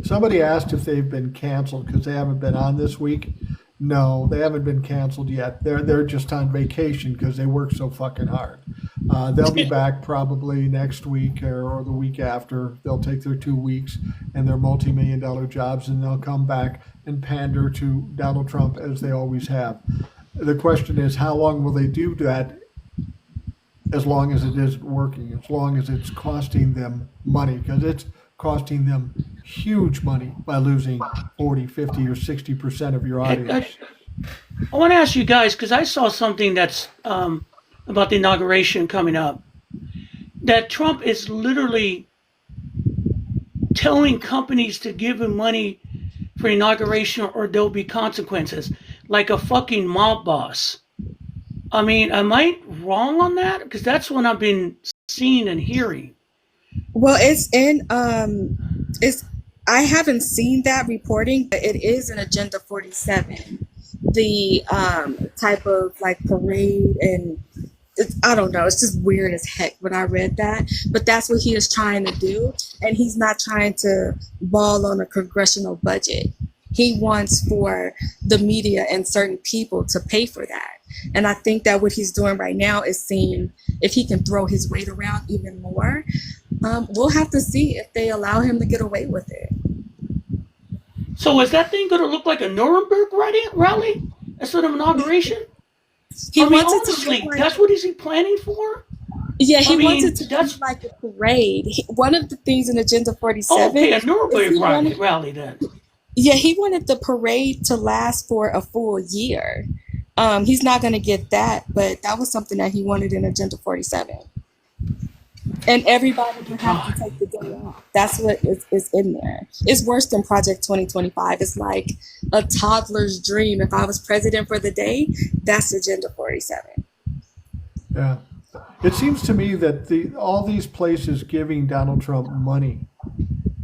Somebody asked if they've been canceled because they haven't been on this week. No, they haven't been canceled yet. They're just on vacation because they work so fucking hard. They'll be back probably next week or the week after. They'll take their 2 weeks and their multi-million-dollar jobs, and they'll come back and pander to Donald Trump as they always have. The question is, how long will they do that? As long as it isn't working, as long as it's costing them money, because it's costing them huge money by losing 40, 50, or 60% of your audience. I want to ask you guys, because I saw something that's about the inauguration coming up, that Trump is literally telling companies to give him money for inauguration or there'll be consequences, like a fucking mob boss. I mean, am I wrong on that? Because that's what I've been seeing and hearing. Well, I haven't seen that reporting, but it is in Agenda 47, the type of like parade, and I don't know, it's just weird as heck when I read that, but that's what he is trying to do, and he's not trying to ball on a congressional budget. He wants for the media and certain people to pay for that. And I think that what he's doing right now is seeing if he can throw his weight around even more. We'll have to see if they allow him to get away with it. So is that thing going to look like a Nuremberg rally instead of inauguration? He wants honestly, it to look that's what is he planning for? Yeah, he wants it to be like a parade. One of the things in Agenda 47. Okay, a Nuremberg rally then. Yeah, he wanted the parade to last for a full year. He's not going to get that, but that was something that he wanted in Agenda 47. And everybody would have to take the day off. That's what is in there. It's worse than Project 2025. It's like a toddler's dream. If I was president for the day, that's Agenda 47. Yeah. It seems to me that all these places giving Donald Trump money,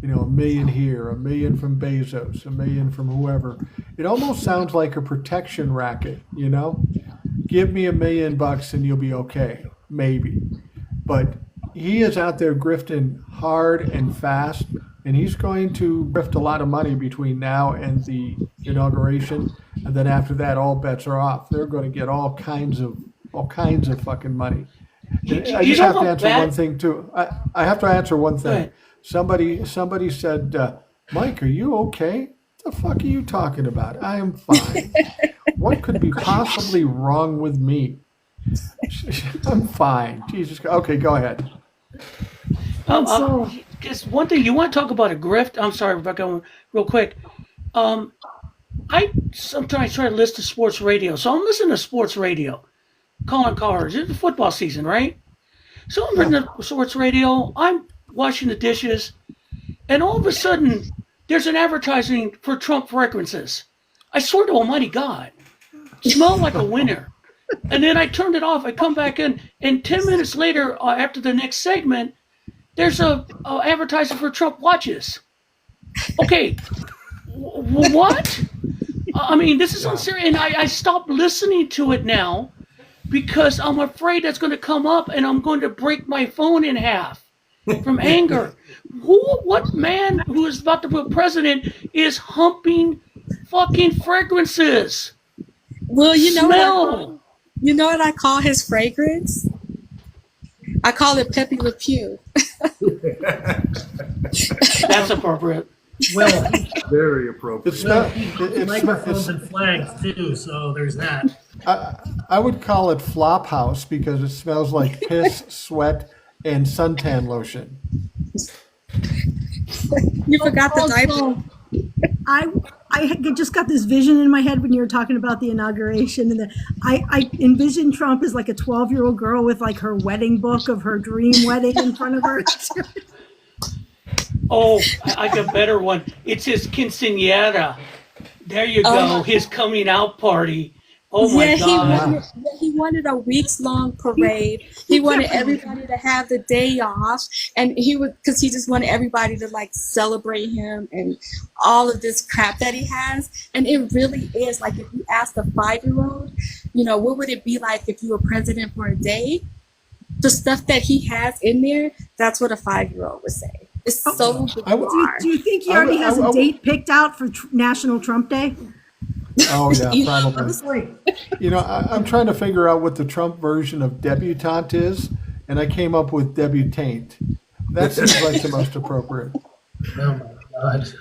you know, $1 million here, $1 million from Bezos, $1 million from whoever, it almost sounds like a protection racket, you know? Give me $1 million and you'll be okay, maybe. But he is out there grifting hard and fast, and he's going to grift a lot of money between now and the inauguration, and then after that, all bets are off. They're going to get all kinds of fucking money. I just have to answer one thing too. I have to answer one thing. Somebody said, "Mike, are you okay? What the fuck are you talking about? I am fine. What could be possibly wrong with me? I'm fine. Jesus. Okay, go ahead." Just one thing, you want to talk about a grift? I'm sorry, Rebecca, real quick. I sometimes try to listen to sports radio. So I'm listening to sports radio. Calling cars. It's the football season, right? So I'm listening to sports radio. I'm washing the dishes. And all of a sudden, there's an advertising for Trump fragrances. I swear to Almighty God. Smell like a winner. And then I turned it off. I come back in. And 10 minutes later, after the next segment, there's a advertising for Trump watches. Okay. What? I mean, this is unserious. And I stopped listening to it now because I'm afraid that's going to come up and I'm going to break my phone in half from anger. What man who is about to be president is humping fucking fragrances? Well, you know what I call his fragrance? I call it Pepe Le Pew. That's appropriate. Well, Very appropriate. It's well, not. he It's microphones not. and flags too, so there's that. I would call it flop house because it smells like piss, sweat, and suntan lotion. You forgot the diaper. Also, I just got this vision in my head when you were talking about the inauguration, and I envisioned Trump as like a 12-year-old girl with like her wedding book of her dream wedding in front of her. Oh, I got a better one. It's his quinceañera. There you Oh go. His coming out party. Oh my yeah, God. he wanted a weeks long parade. He wanted everybody to have the day off, and because he just wanted everybody to like celebrate him and all of this crap that he has. And it really is like if you ask a 5-year-old, what would it be like if you were president for a day? The stuff that he has in there, that's what a 5-year-old would say. It's so bizarre. Do you think he already has a date picked out for National Trump Day? Oh yeah, probably. Honestly, I'm trying to figure out what the Trump version of debutante is, and I came up with debutante. That seems like the most appropriate. oh my God,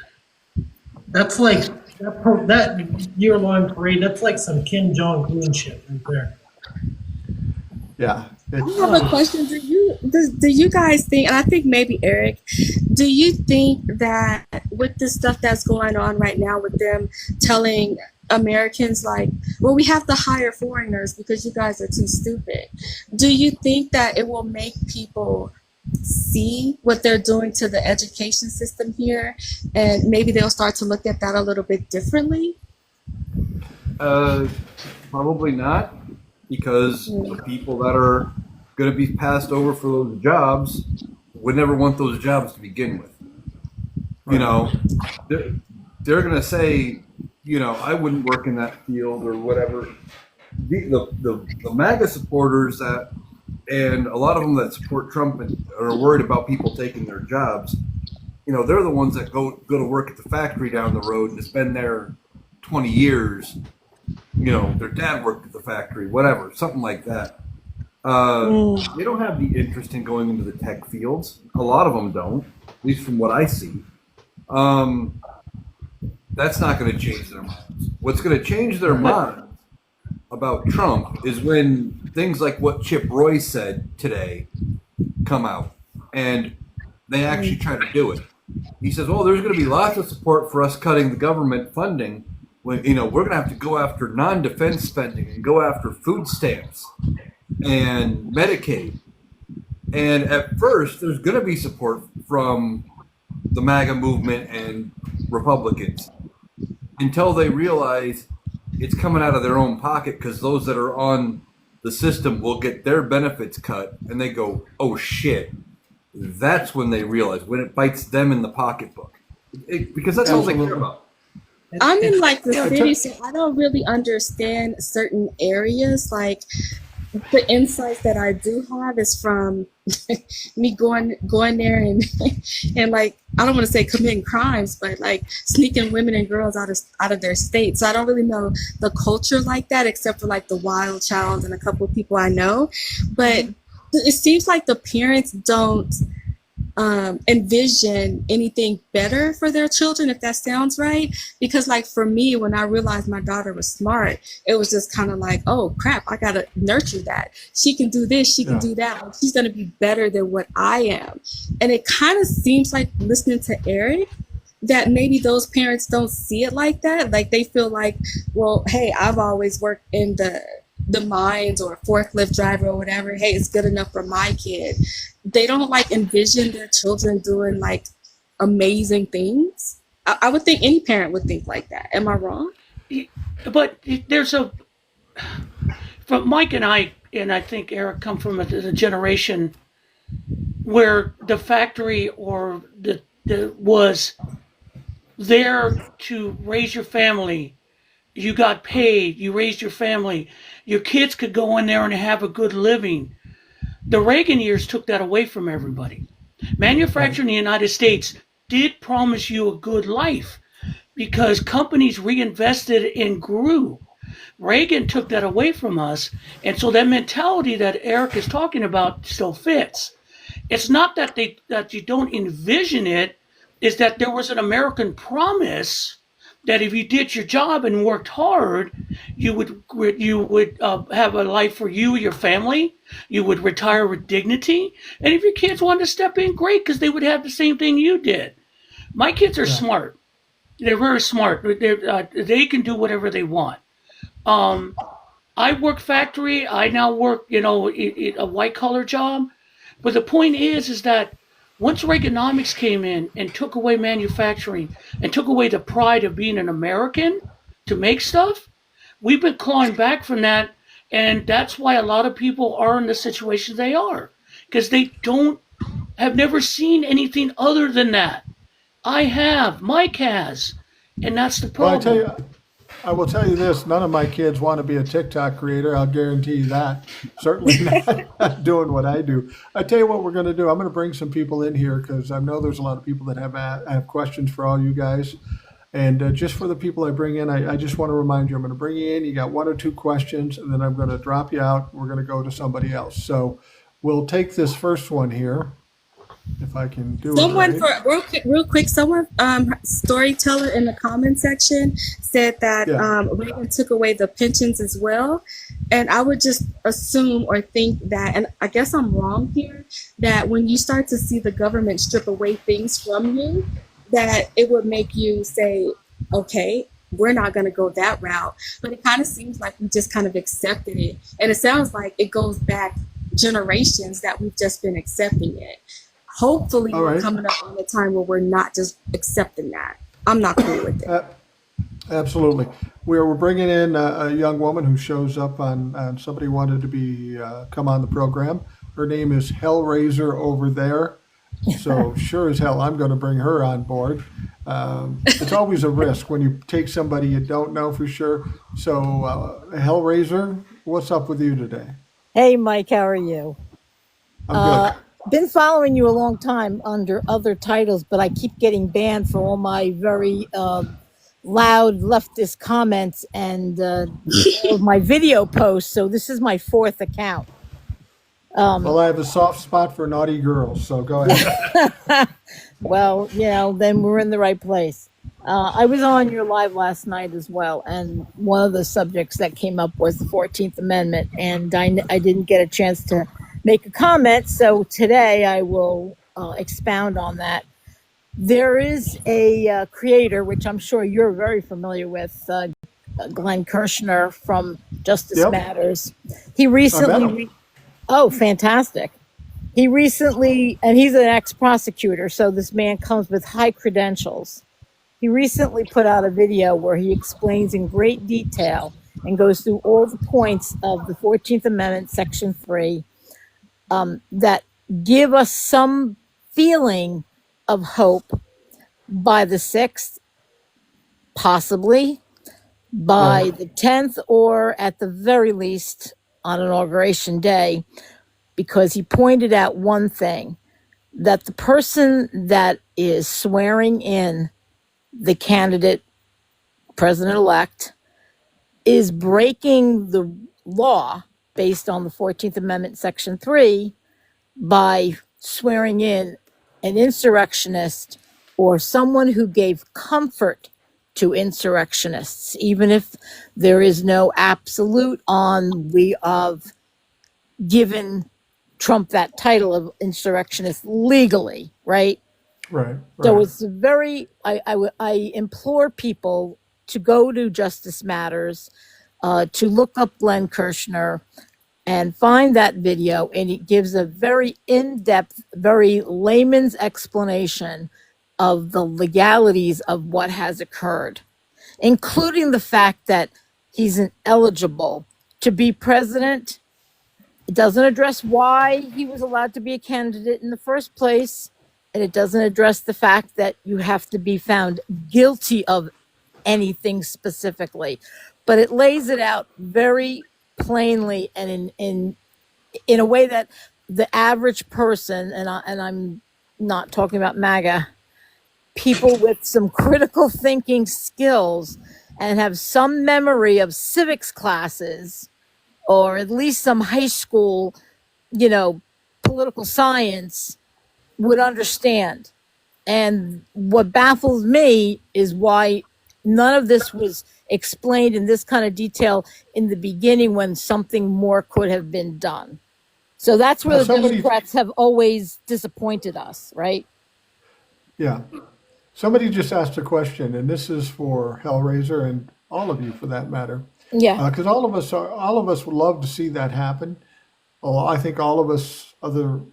that's like that year-long parade. That's like some Kim Jong Un shit right there. Yeah. I have a question. Do you guys think, and I think maybe Eric, do you think that with the stuff that's going on right now with them telling Americans like, well, we have to hire foreigners because you guys are too stupid. Do you think that it will make people see what they're doing to the education system here, and maybe they'll start to look at that a little bit differently? Probably not, because the people that are going to be passed over for those jobs would never want those jobs to begin with. They're going to say, I wouldn't work in that field or whatever. The MAGA supporters and a lot of them that support Trump and are worried about people taking their jobs, they're the ones that go to work at the factory down the road and has been there 20 years. Their dad worked at the factory, whatever, something like that. They don't have the interest in going into the tech fields. A lot of them don't, at least from what I see. That's not going to change their minds. What's going to change their minds about Trump is when things like what Chip Roy said today come out, and they actually try to do it. He says, "Oh, there's going to be lots of support for us cutting the government funding. When we're going to have to go after non-defense spending and go after food stamps and Medicaid." And at first, there's going to be support from the MAGA movement and Republicans until they realize it's coming out of their own pocket, because those that are on the system will get their benefits cut, and they go, "Oh shit." That's when they realize, when it bites them in the pocketbook, because that's all they care about. I'm in like the city, so I don't really understand certain areas. Like the insights that I do have is from me going there and like, I don't want to say committing crimes, but like sneaking women and girls out of their state. So I don't really know the culture like that, except for like the Wild Child and a couple of people I know. But it seems like the parents don't envision anything better for their children, if that sounds right. Because like for me, when I realized my daughter was smart, it was just kind of like, oh crap, I gotta nurture that. She can do this, she can do that. Like, she's gonna be better than what I am. And it kind of seems like, listening to Eric, that maybe those parents don't see it like that. Like they feel like, well, hey, I've always worked in the mines or forklift driver or whatever. Hey, it's good enough for my kid. They don't like envision their children doing like amazing things. I would think any parent would think like that. Am I wrong? But there's from Mike and I think Eric come from a generation where the factory or the was there to raise your family. You got paid, you raised your family. Your kids could go in there and have a good living. The Reagan years took that away from everybody. Manufacturing in the United States did promise you a good life because companies reinvested and grew. Reagan took that away from us. And so that mentality that Eric is talking about still fits. It's not that you don't envision it. is that there was an American promise that if you did your job and worked hard, you would have a life for you, your family. You would retire with dignity, and if your kids wanted to step in, great, because they would have the same thing you did. My kids are smart. They're very smart. They can do whatever they want. I work factory. I now work, a white collar job. But the point is that once Reaganomics came in and took away manufacturing and took away the pride of being an American to make stuff, we've been clawing back from that. And that's why a lot of people are in the situation they are, because they have never seen anything other than that. I have, Mike has, and that's the Well, problem. I will tell you this: none of my kids want to be a TikTok creator. I'll guarantee you that. Certainly not doing what I do. I tell you what we're going to do. I'm going to bring some people in here because I know there's a lot of people that have questions for all you guys. And just for the people I bring in, I just want to remind you, I'm going to bring you in. You got one or two questions, and then I'm going to drop you out. We're going to go to somebody else. So we'll take this first one here, if I can do Someone it right. real quick, someone storyteller in the comment section said that Yeah. Reagan took away the pensions as well. And I would just assume or think that, and I guess I'm wrong here, that when you start to see the government strip away things from you, that it would make you say, okay, we're not going to go that route. But it kind of seems like we just kind of accepted it. And it sounds like it goes back generations that we've just been accepting it. Hopefully, All we're right. coming up on a time where we're not just accepting that. I'm not cool with it. Absolutely. We're bringing in a young woman who shows up on somebody wanted to be come on the program. Her name is Hellraiser over there. So sure as hell, I'm going to bring her on board. It's always a risk when you take somebody you don't know for sure. So Hellraiser, what's up with you today? Hey, Mike, how are you? I'm good. Been following you a long time under other titles, but I keep getting banned for all my very loud leftist comments and all of my video posts. So this is my fourth account. Well, I have a soft spot for naughty girls, so go ahead. Well, then we're in the right place. I was on your live last night as well, and one of the subjects that came up was the 14th Amendment, and I didn't get a chance to make a comment, so today I will expound on that. There is a creator, which I'm sure you're very familiar with, Glenn Kirshner from Justice Yep. Matters. He I met recently, him. oh, fantastic. He recently, and he's an ex-prosecutor, so this man comes with high credentials. He recently put out a video where he explains in great detail and goes through all the points of the 14th Amendment, Section 3, that give us some feeling of hope by the 6th, possibly by Right. the 10th, or at the very least on Inauguration Day, because he pointed out one thing, that the person that is swearing in the candidate, president-elect, is breaking the law based on the 14th Amendment, Section 3, by swearing in an insurrectionist or someone who gave comfort to insurrectionists, even if there is no absolute on we have given Trump that title of insurrectionist legally, right? Right. So Right. it's I implore people to go to Justice Matters, to look up Glenn Kirshner and find that video, and it gives a very in-depth, very layman's explanation of the legalities of what has occurred, including the fact that he's ineligible to be president. It doesn't address why he was allowed to be a candidate in the first place, and it doesn't address the fact that you have to be found guilty of anything specifically. But it lays it out very plainly and in a way that the average person, and I'm not talking about MAGA, people with some critical thinking skills and have some memory of civics classes, or at least some high school, political science, would understand. And what baffles me is why none of this was explained in this kind of detail in the beginning when something more could have been done. So that's where Now, the somebody, Democrats have always disappointed us, right? yeah, somebody just asked a question, and this is for Hellraiser and all of you for that matter, Yeah, because all of us would love to see that happen. Well, I think all of us, the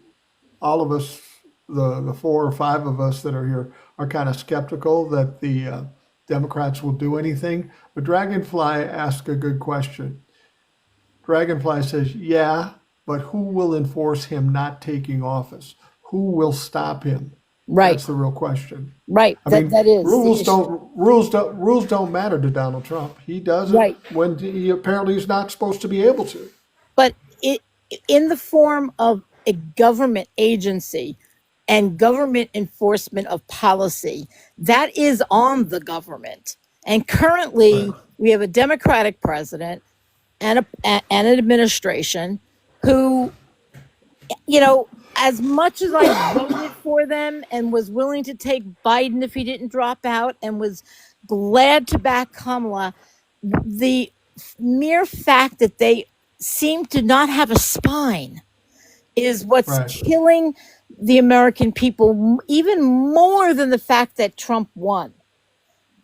four or five of us that are here, are kind of skeptical that the Democrats will do anything. But Dragonfly asked a good question. Dragonfly says, "Yeah, but who will enforce him not taking office? Who will stop him?" right, That's the real question. right. I That mean, that is the issue. rules don't matter to Donald Trump. He does it Right. when he apparently is not supposed to be able to. But it in the form of a government agency and government enforcement of policy, that is on the government. And Right. currently, we have a Democratic president and an administration who, as much as I voted for them and was willing to take Biden if he didn't drop out and was glad to back Kamala, the mere fact that they seem to not have a spine is what's Right. killing the American people even more than the fact that Trump won.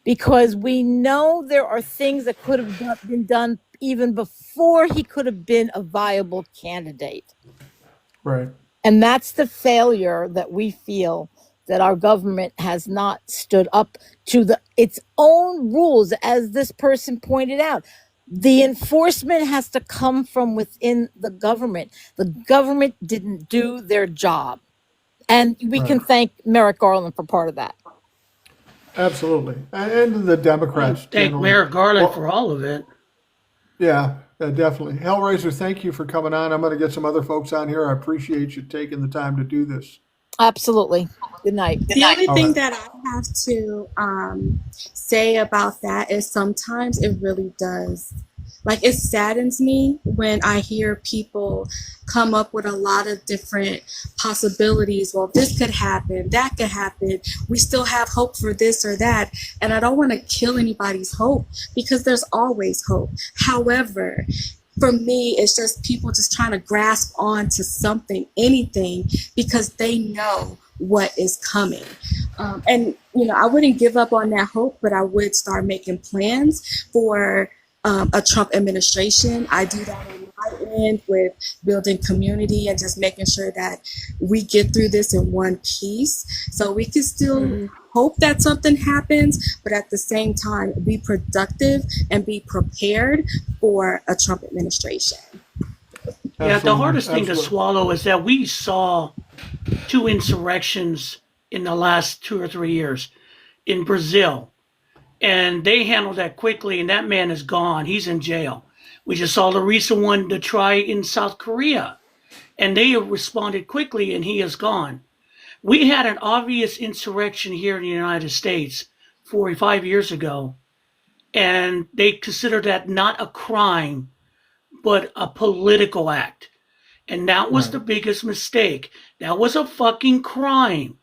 Because we know there are things that could have been done even before he could have been a viable candidate. Right. And that's the failure that we feel that our government has not stood up to its own rules, as this person pointed out. The enforcement has to come from within the government. The government didn't do their job. And we Right. can thank Merrick Garland for part of that. Absolutely. And the Democrats Thank generally. Mayor Garland Well, for all of it. yeah, definitely. Hellraiser, thank you for coming on. I'm going to get some other folks on here. I appreciate you taking the time to do this. Absolutely. Good night. The only All thing right. that I have to say about that is sometimes it really does. Like, it saddens me when I hear people come up with a lot of different possibilities. Well, this could happen, that could happen. We still have hope for this or that. And I don't want to kill anybody's hope because there's always hope. However, for me, it's just people just trying to grasp on to something, anything, because they know what is coming. And, I wouldn't give up on that hope, but I would start making plans for a Trump administration. I do that on my end with building community and just making sure that we get through this in one piece. So we can still hope that something happens, but at the same time, be productive and be prepared for a Trump administration. Yeah, the Absolutely. hardest thing to Absolutely. swallow is that we saw two insurrections in the last 2 or 3 years in Brazil, and they handled that quickly, and that man is gone. He's in jail. We just saw the recent one to try in South Korea, and they responded quickly, and he is gone. We had an obvious insurrection here in the United States 45 years ago, and they considered that not a crime, but a political act. And that was Right. the biggest mistake. That was a fucking crime.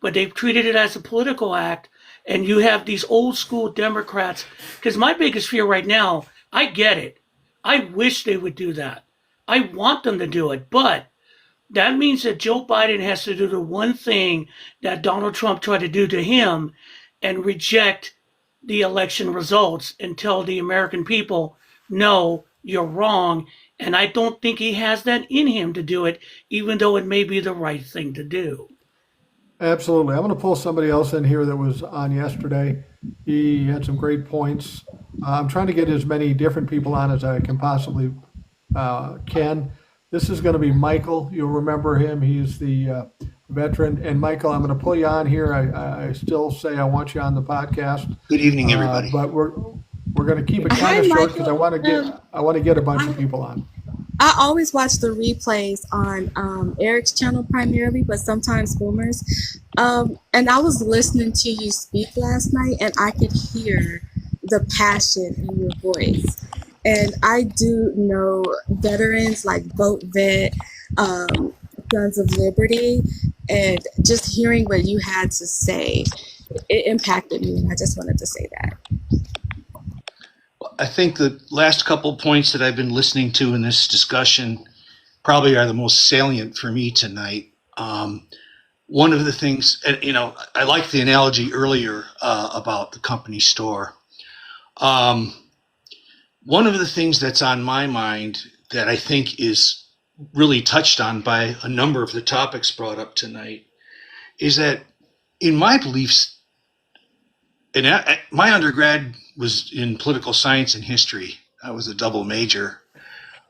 But they've treated it as a political act. And you have these old school Democrats. Because my biggest fear right now, I get it. I wish they would do that. I want them to do it. But that means that Joe Biden has to do the one thing that Donald Trump tried to do to him and reject the election results and tell the American people, no, you're wrong. And I don't think he has that in him to do it, even though it may be the right thing to do. Absolutely. I'm going to pull somebody else in here that was on yesterday. He had some great points. I'm trying to get as many different people on as I can possibly can. This is going to be Michael. You'll remember him. He's the veteran. And Michael, I'm going to pull you on here. I still say I want you on the podcast, Good evening, everybody. but we're going to keep it Hi, kind of short because Michael. I want to get a bunch of people on. I always watch the replays on Eric's channel primarily, but sometimes Boomer's. And I was listening to you speak last night, and I could hear the passion in your voice. And I do know veterans like Vote Vet, Sons of Liberty, And just hearing what you had to say, it impacted me. And I just wanted to say that. I think the last couple points that I've been listening to in this discussion probably are the most salient for me tonight. One of the things, and I liked the analogy earlier about the company store. One of the things that's on my mind that I think is really touched on by a number of the topics brought up tonight is that, in my beliefs, and my undergrad was in political science and history. I was a double major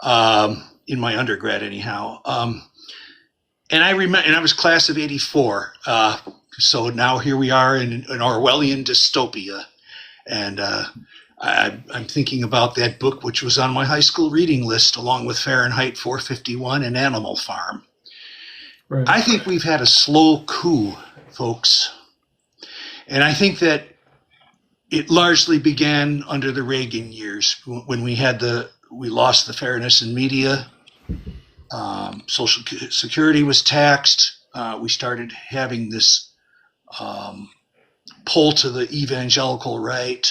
in my undergrad, anyhow. And I remember, and I was class of '84. So now here we are in an Orwellian dystopia, and I'm thinking about that book, which was on my high school reading list, along with Fahrenheit 451 and Animal Farm. Right. I think we've had a slow coup, folks, and I think that it largely began under the Reagan years when we lost the fairness in media. Social Security was taxed. We started having this pull to the evangelical right.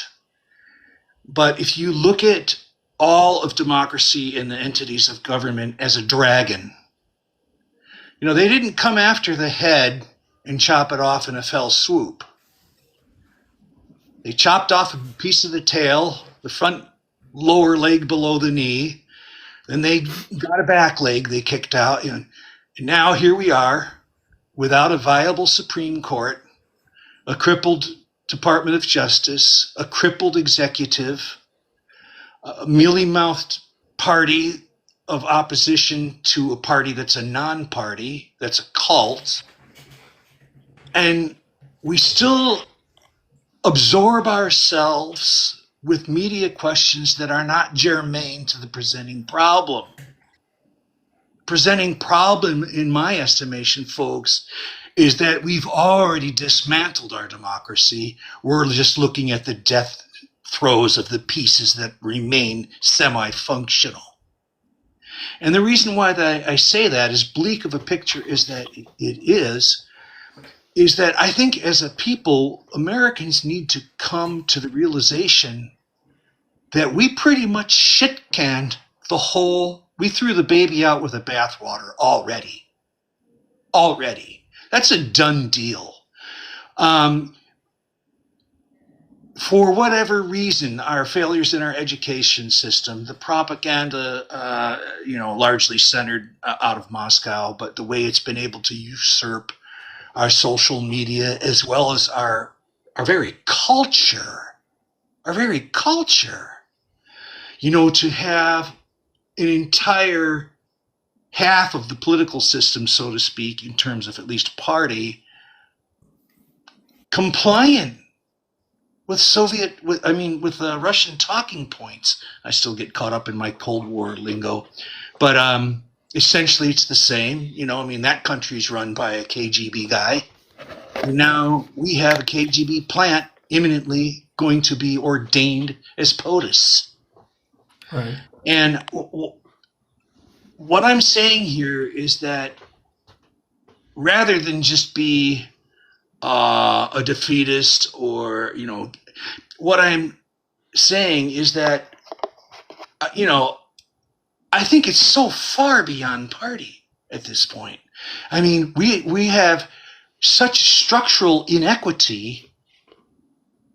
But if you look at all of democracy and the entities of government as a dragon, they didn't come after the head and chop it off in a fell swoop. They chopped off a piece of the tail, the front lower leg below the knee. Then they got a back leg they kicked out. And now here we are without a viable Supreme Court, a crippled Department of Justice, a crippled executive, a mealy-mouthed party of opposition to a party that's a non-party, that's a cult. And we still absorb ourselves with media questions that are not germane to the presenting problem. Presenting problem, in my estimation, folks, is that we've already dismantled our democracy. We're just looking at the death throes of the pieces that remain semi-functional. And the reason why I say that, as bleak of a picture as that it is that I think as a people, Americans need to come to the realization that we pretty much shit-canned we threw the baby out with the bathwater already. Already. That's a done deal. For whatever reason, our failures in our education system, the propaganda, largely centered out of Moscow, but the way it's been able to usurp our social media, as well as our very culture, to have an entire half of the political system, so to speak, in terms of at least party, compliant with Russian talking points. I still get caught up in my Cold War lingo, but essentially it's the same. That country's run by a KGB guy. And now we have a KGB plant imminently going to be ordained as POTUS. Right. And what I'm saying here is that rather than just be a defeatist or, what I'm saying is that, I think it's so far beyond party at this point. We have such structural inequity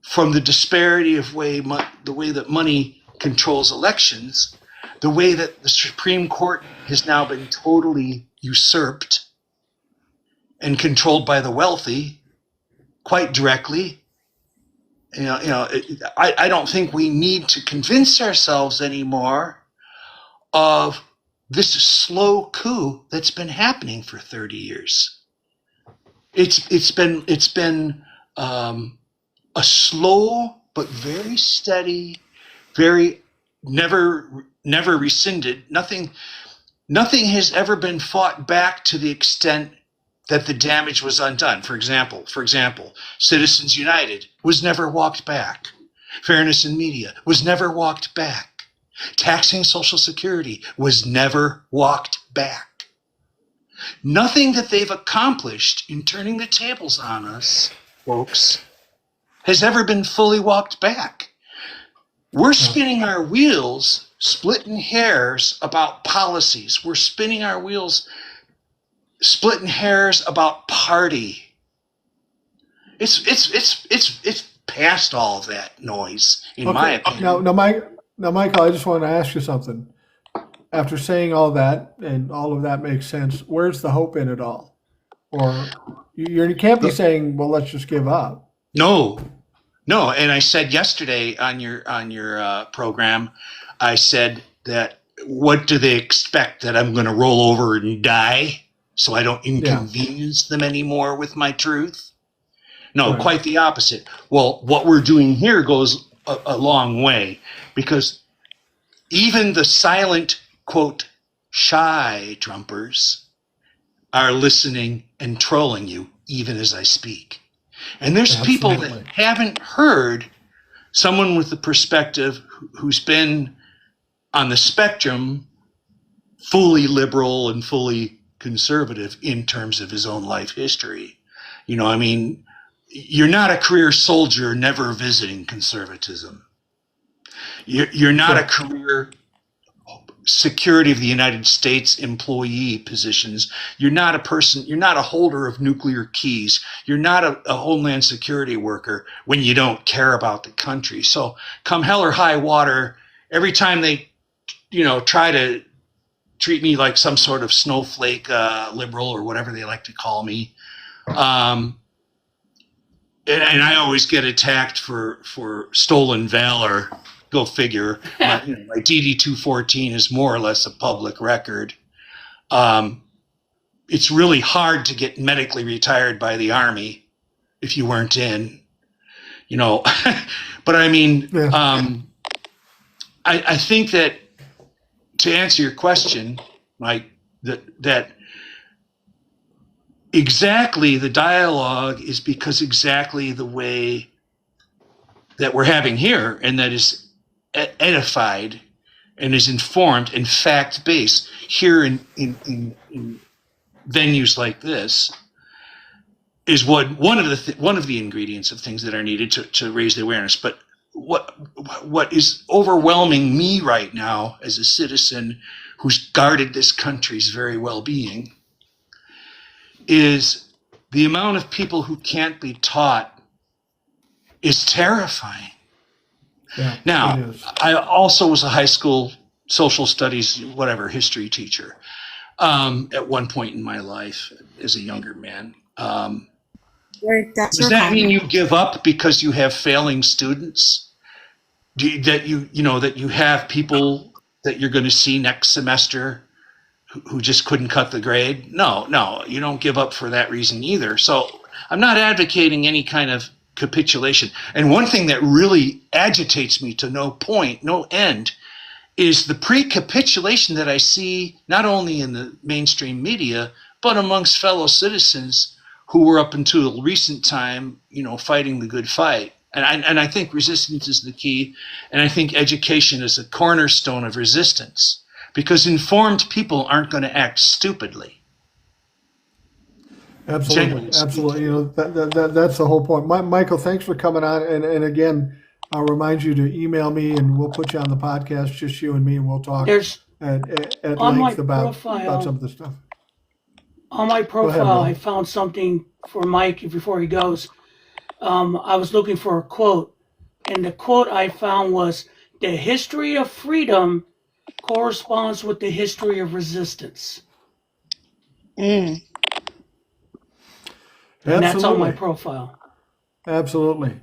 from the disparity of the way that money controls elections, the way that the Supreme Court has now been totally usurped and controlled by the wealthy quite directly. I don't think we need to convince ourselves anymore of this slow coup that's been happening for 30 years. It's been a slow but very steady, very never rescinded. Nothing has ever been fought back to the extent that the damage was undone. For example, Citizens United was never walked back. Fairness in media was never walked back. Taxing Social Security was never walked back. Nothing that they've accomplished in turning the tables on us, folks, has ever been fully walked back. We're spinning our wheels, splitting hairs about policies. We're spinning our wheels, splitting hairs about party. It's past all of that noise, in my opinion. Now, Michael, I just want to ask you something. After saying all that, and all of that makes sense, where's the hope in it all? Or you can't be saying, well, let's just give up. No. And I said yesterday on your program, I said that what do they expect, that I'm going to roll over and die so I don't inconvenience them anymore with my truth? No, Right. Quite the opposite. Well, what we're doing here goes a long way, because even the silent, quote, shy Trumpers are listening and trolling you even as I speak. And there's people that haven't heard someone with the perspective who's been on the spectrum, fully liberal and fully conservative in terms of his own life history. I mean, you're not a career soldier never visiting conservatism. You're not a career security of the United States employee positions. You're not a holder of nuclear keys. You're not a Homeland Security worker when you don't care about the country. So come hell or high water, every time they, try to treat me like some sort of snowflake liberal or whatever they like to call me, and I always get attacked for stolen valor. Go figure. My DD 214 is more or less a public record. It's really hard to get medically retired by the Army if you weren't in, But I mean, I think that, to answer your question, Mike, that exactly the dialogue is because exactly the way that we're having here, and that is edified and is informed and fact-based here in venues like this, is one of the ingredients of things that are needed to raise the awareness. But what is overwhelming me right now as a citizen who's guarded this country's very well-being is the amount of people who can't be taught is terrifying. Yeah, Now, I also was a high school social studies, history teacher at one point in my life as a younger man. Does that mean you give up because you have failing students? That you have people that you're going to see next semester who just couldn't cut the grade? No, you don't give up for that reason either. So I'm not advocating any kind of capitulation. And one thing that really agitates me to no end, is the pre-capitulation that I see not only in the mainstream media, but amongst fellow citizens who were up until recent time, fighting the good fight. And I think resistance is the key. And I think education is a cornerstone of resistance, because informed people aren't going to act stupidly. Absolutely. That's the whole point. Michael, thanks for coming on. And again, I'll remind you to email me, and we'll put you on the podcast, just you and me, and we'll talk at length about some of the stuff. On my profile, I found something for Mike before he goes. I was looking for a quote, and the quote I found was, "The history of freedom corresponds with the history of resistance." And that's on my profile. Absolutely.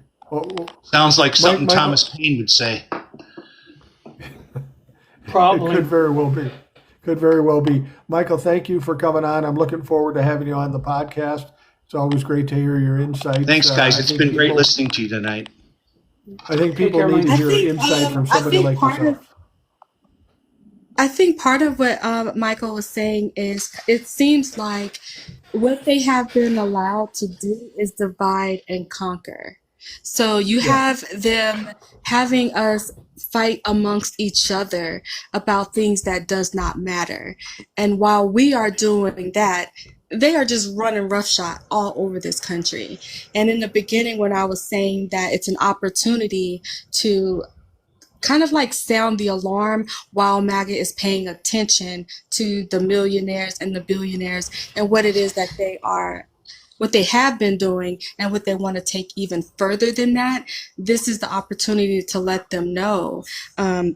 Sounds like something Thomas Paine would say. Probably. It could very well be. Michael, thank you for coming on. I'm looking forward to having you on the podcast. It's always great to hear your insights. Thanks, guys. It's been great listening to you tonight. I think people need to hear insight from somebody like yourself. I think part of what Michael was saying is, it seems like what they have been allowed to do is divide and conquer. So you Yeah. have them having us fight amongst each other about things that does not matter. And while we are doing that, they are just running roughshod all over this country. And in the beginning, when I was saying that it's an opportunity to kind of like sound the alarm while MAGA is paying attention to the millionaires and the billionaires and what it is that they are, what they have been doing and what they want to take even further than that. This is the opportunity to let them know.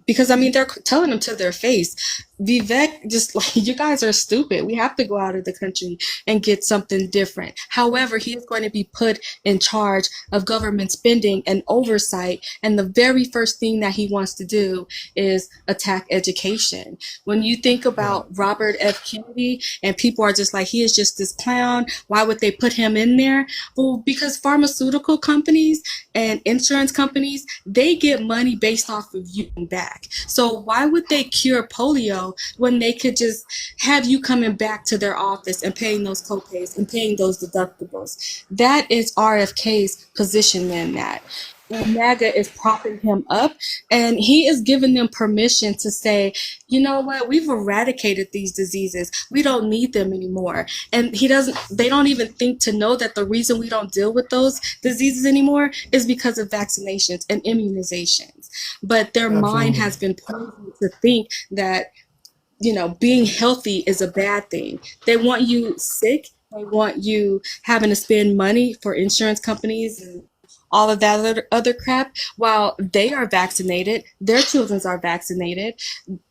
Because I mean, they're telling them to their face, Vivek, just like, you guys are stupid. We have to go out of the country and get something different. However, he is going to be put in charge of government spending and oversight. And the very first thing that he wants to do is attack education. When you think Yeah. about Robert F. Kennedy and people are just like, he is just this clown. Why would they put him in there? Well, because pharmaceutical companies and insurance companies, they get money based off of you back. So why would they cure polio when they could just have you coming back to their office and paying those copays and paying those deductibles? That is RFK's position in that. And MAGA is propping him up, and he is giving them permission to say, you know what, we've eradicated these diseases. We don't need them anymore. And they don't even think to know that the reason we don't deal with those diseases anymore is because of vaccinations and immunizations. But their mind Absolutely. has been poisoned to think that, being healthy is a bad thing. They want you sick. They want you having to spend money for insurance companies and all of that other crap while they are vaccinated. Their children are vaccinated.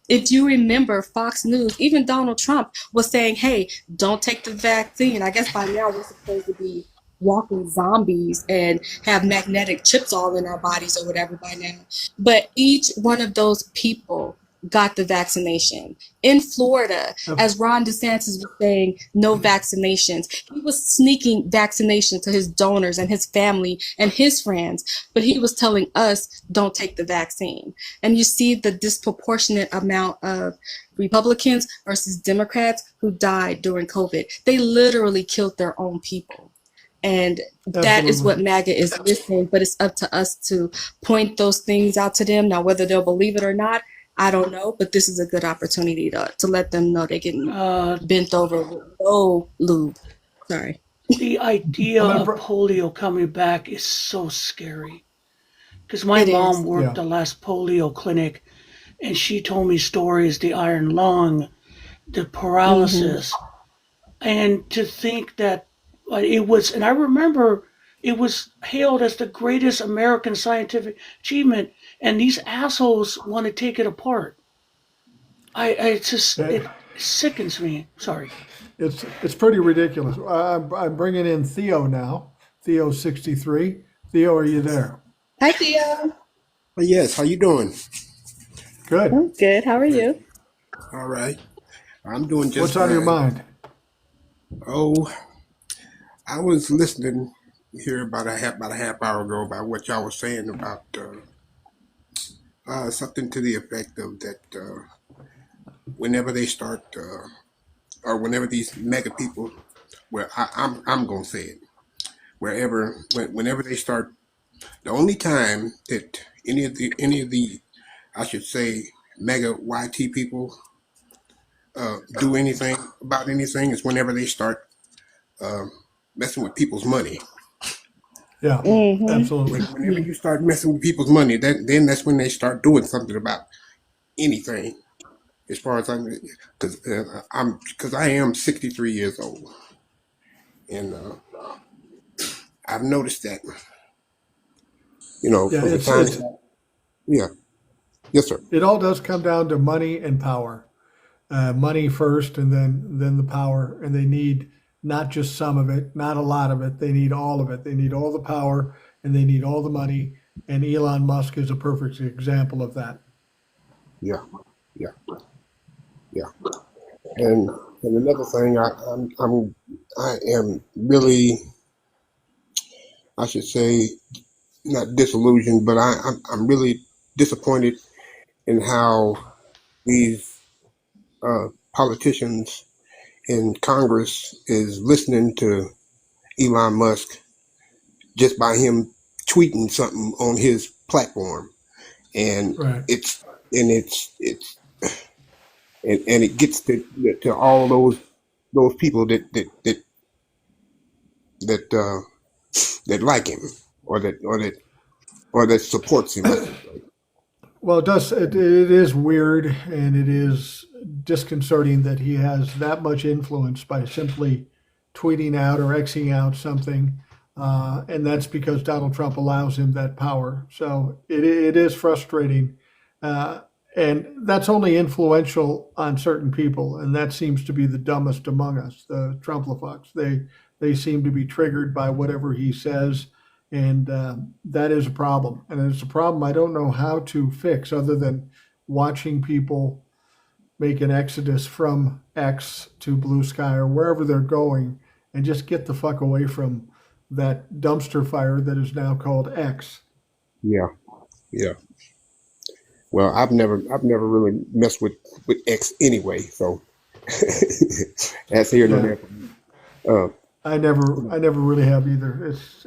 If you remember Fox News, even Donald Trump was saying, hey, don't take the vaccine. I guess by now we're supposed to be walking zombies and have magnetic chips all in our bodies or whatever by now. But each one of those people got the vaccination. In Florida, as Ron DeSantis was saying, no vaccinations, he was sneaking vaccination to his donors and his family and his friends, but he was telling us, don't take the vaccine. And you see the disproportionate amount of Republicans versus Democrats who died during COVID. They literally killed their own people. And that is what Absolutely. MAGA is listening, but it's up to us to point those things out to them. Now, whether they'll believe it or not, I don't know, but this is a good opportunity to let them know they're getting bent over with no lube. Sorry. The idea I'm gonna of br- polio coming back is so scary. Because my It mom is. worked yeah. the last polio clinic, and she told me stories: the iron lung, the Mm-hmm. paralysis, and to think that it was. And I remember it was hailed as the greatest American scientific achievement, and these assholes want to take it apart. I just Eh, it sickens me. Sorry. It's pretty ridiculous. I'm bringing in Theo now. Theo 63. Theo, are you there? Hi, Theo. Oh, yes, how you doing? Good. I'm good. How are you? All right. I'm doing just What's on your fine. mind? Oh, I was listening here about a half hour ago about what y'all was saying about something to the effect of that whenever they start or whenever these mega people, well, I'm gonna say it, whenever they start, the only time that any of the I should say mega YT people do anything about anything is whenever they start messing with people's money. Yeah, Mm-hmm. absolutely. Whenever you start messing with people's money, then that's when they start doing something about anything. As far as because I am 63 years old, and I've noticed that Yeah, from the time. Yeah, yes, sir. it all does come down to money and power. Money first, and then the power. And they need not just some of it, not a lot of it. They need all of it. They need all the power, and they need all the money. And Elon Musk is a perfect example of that. Yeah, yeah, yeah. And another thing, I am really, I should say, not disillusioned, but I'm really disappointed in how these politicians in Congress is listening to Elon Musk just by him tweeting something on his platform, and Right. it's and it gets to all those people that that like him or that supports him. I should say. Well, it does. It is weird, and it is disconcerting that he has that much influence by simply tweeting out or Xing out something, and that's because Donald Trump allows him that power. So it is frustrating, uh, and that's only influential on certain people, and that seems to be the dumbest among us, the Trumplafucks. They seem to be triggered by whatever he says, and that is a problem. And it's a problem I don't know how to fix other than watching people make an exodus from X to Blue Sky or wherever they're going and just get the fuck away from that dumpster fire that is now called X. Yeah, yeah. Well, I've never really messed with X anyway, so that's here nor Yeah, there. Uh, I never really have either. It's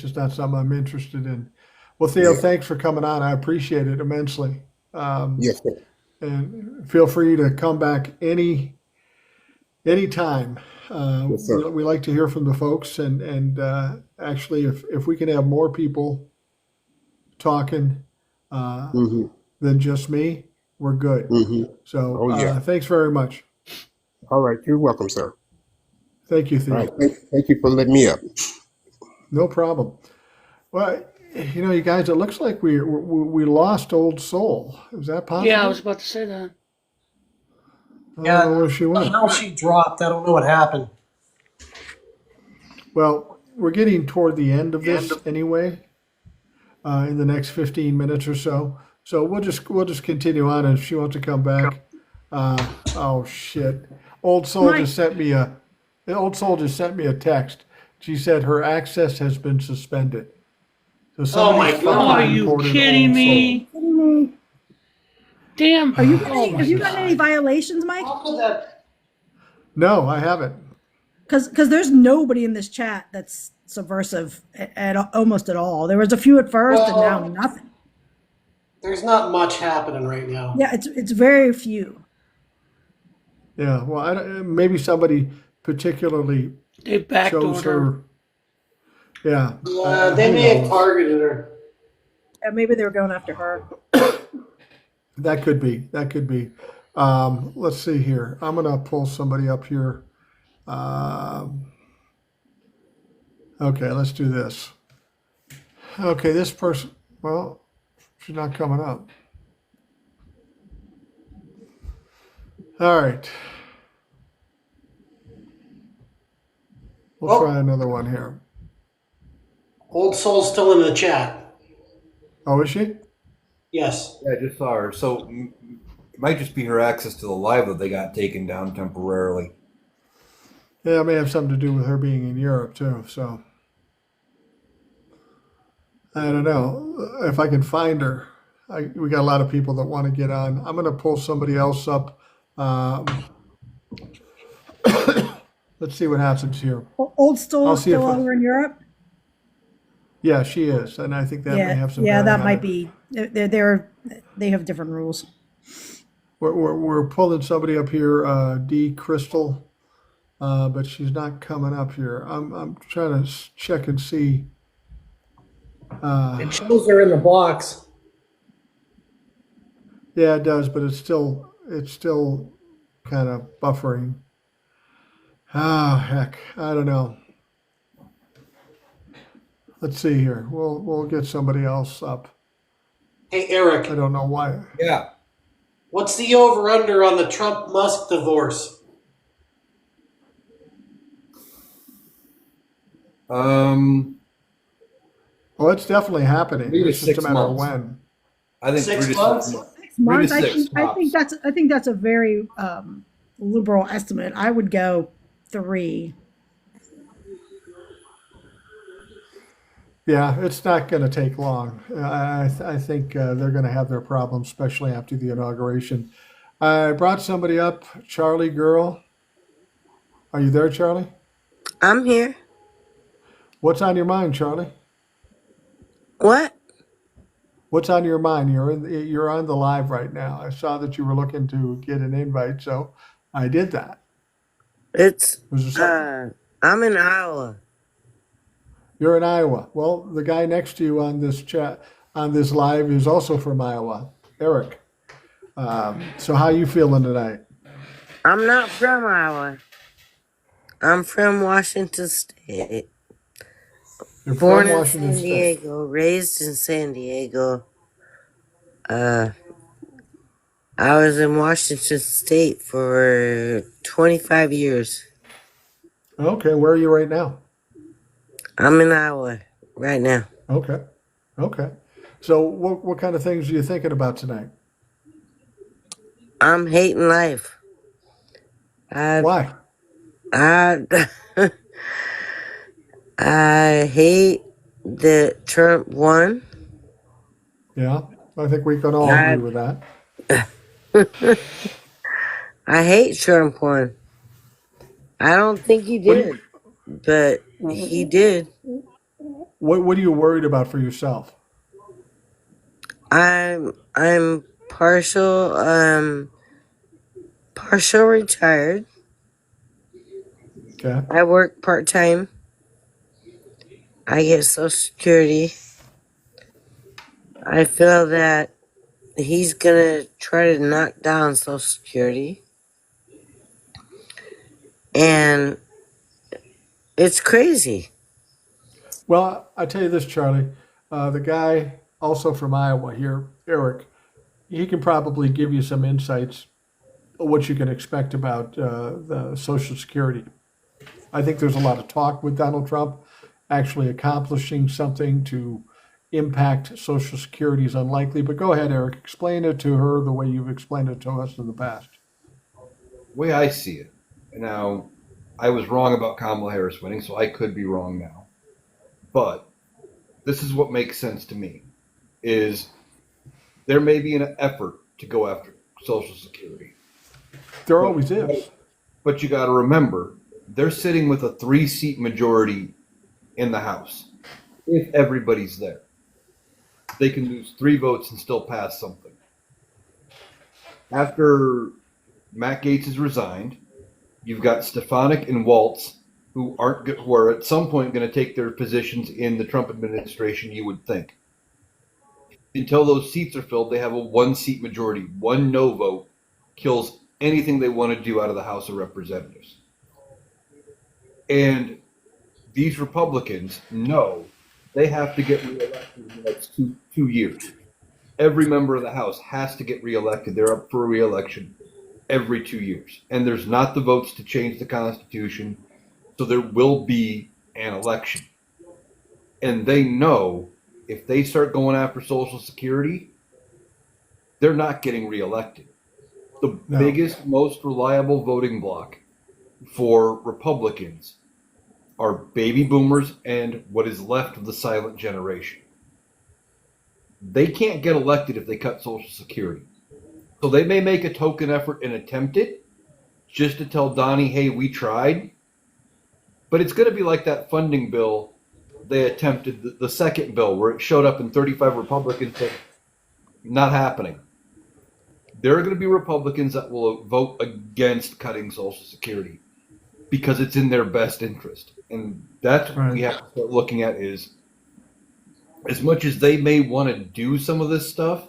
just not something I'm interested in. Well, Theo, yeah, thanks for coming on. I appreciate it immensely. Um, yes, sir. and feel free to come back anytime. Yes, We, sir. we like to hear from the folks, and actually, if we can have more people talking uh, Hmm. than just me, we're good. Hmm. So Oh yeah. thanks very much. All right. You're welcome, sir. Thank you, All right. Theo. Thank you for letting me up. No problem. Well, you guys, it looks like we lost Old Soul. Is that Yeah, I was possible? about to say that. I don't know Yeah, where she went. somehow she dropped. I don't know what happened. Well, we're getting toward the end of this anyway, in the next 15 minutes or so. So we'll just continue on, and if she wants to come back. Oh shit! Old Soul Mike, just sent me a Old Soul just sent me a text. She said her access has been suspended. So Oh my somebody's Are fucking God. you reported kidding Old Soul. me? kidding me? Damn. Are you Oh getting? my Have you gotten any God. violations, Mike? How could that? No, I haven't. Because there's nobody in this chat that's subversive almost at all. There was a few at first, and now Well, nothing. there's not much happening right now. Yeah, it's very few. Yeah, well, maybe somebody particularly They chose backdoored her. her. Yeah, Yeah, they who may have knows? targeted her. Maybe they were going after her. That could be. That could be. Let's see here. I'm gonna pull somebody up here. Um, okay, let's do this. Okay, this person. Well, she's not coming up. All right, we'll try Oh, another one here. Old Soul's still in the chat. Oh, is she? Yes. Yeah, I just saw her. So it might just be her access to the live that they got taken down temporarily. Yeah, it may have something to do with her being in Europe too. So I don't know if I can find her. We got a lot of people that want to get on. I'm gonna pull somebody else up. Um, let's see what happens here. Old Stool I'll is see if still over in Europe. yeah, she is, and I think that may Yeah, have some yeah, bearing that on might it. be. They have different rules. We're pulling somebody up here, D Crystal, but she's not coming up here. I'm trying to check and see. It Uh, shows her in the box. yeah, it does, but it's still kind of buffering. Oh heck, I don't know. Let's see here. We'll get somebody else up. Hey, I Eric, don't know why. Yeah. what's the over-under on the Trump-Musk divorce? Um, Well, it's definitely happening. 3 to It's just a 6 matter of months. when. I think 3 6 to 6 months? months. 6 3 to months. 6 tops. I think that's a very liberal estimate. I would go 3. Yeah, it's not going to take long. I think they're going to have their problems, especially after the inauguration. I brought somebody up, Charlie Girl. Are you there, Charlie? I'm here. What's on your mind, Charlie? What? What's on your mind? You're on the live right now. I saw that you were looking to get an invite, so I did that. It's Was there something? I'm in Iowa. You're in Iowa. Well, the guy next to you on this chat on this live is also from Iowa, Eric. So how you feeling tonight? I'm not from Iowa. I'm from Washington State. You're Born from in Washington San State. Diego, raised in San Diego. Uh, I was in Washington State for 25 years. Okay, where are you right now? I'm in Iowa right now. Okay, okay. So what kind of things are you thinking about tonight? I'm hating life. I Why? I I hate that Trump won. Yeah, I think we can all agree I with that. I hate Trump won. I don't think he What do you did, but he did. what are you worried about for yourself? I'm partial retired. Okay. I work part time. I get Social Security. I feel that he's gonna try to knock down Social Security, and it's crazy. Well, I tell you this, Charlie. The guy also from Iowa here, Eric, he can probably give you some insights of what you can expect about the Social Security. I think there's a lot of talk with Donald Trump actually accomplishing something to impact Social Security is unlikely. But go ahead, Eric. Explain it to her the way you've explained it to us in the past. The way I see it, now, I was wrong about Kamala Harris winning, so I could be wrong now. But this is what makes sense to me: is there may be an effort to go after Social Security, There but always is. but you got to remember they're sitting with a 3-seat majority in the House. If everybody's there, they can lose 3 votes and still pass something. After Matt Gaetz has resigned, you've got Stefanik and Waltz, who are at some point going to take their positions in the Trump administration. You would think, until those seats are filled, they have a 1-seat majority. One no vote kills anything they want to do out of the House of Representatives. And these Republicans know they have to get reelected in the next two years. Every member of the House has to get reelected. They're up for reelection every 2 years. And there's not the votes to change the Constitution, so there will be an election. And they know if they start going after Social Security, they're not getting reelected. The No. biggest, most reliable voting bloc for Republicans are baby boomers and what is left of the silent generation. They can't get elected if they cut Social Security. So they may make a token effort and attempt it just to tell Donnie, hey, we tried. But it's going to be like that funding bill they attempted, the second bill, where it showed up and 35 Republicans said, not happening. There are going to be Republicans that will vote against cutting Social Security because it's in their best interest. And that's what we have to start looking at is, as much as they may want to do some of this stuff,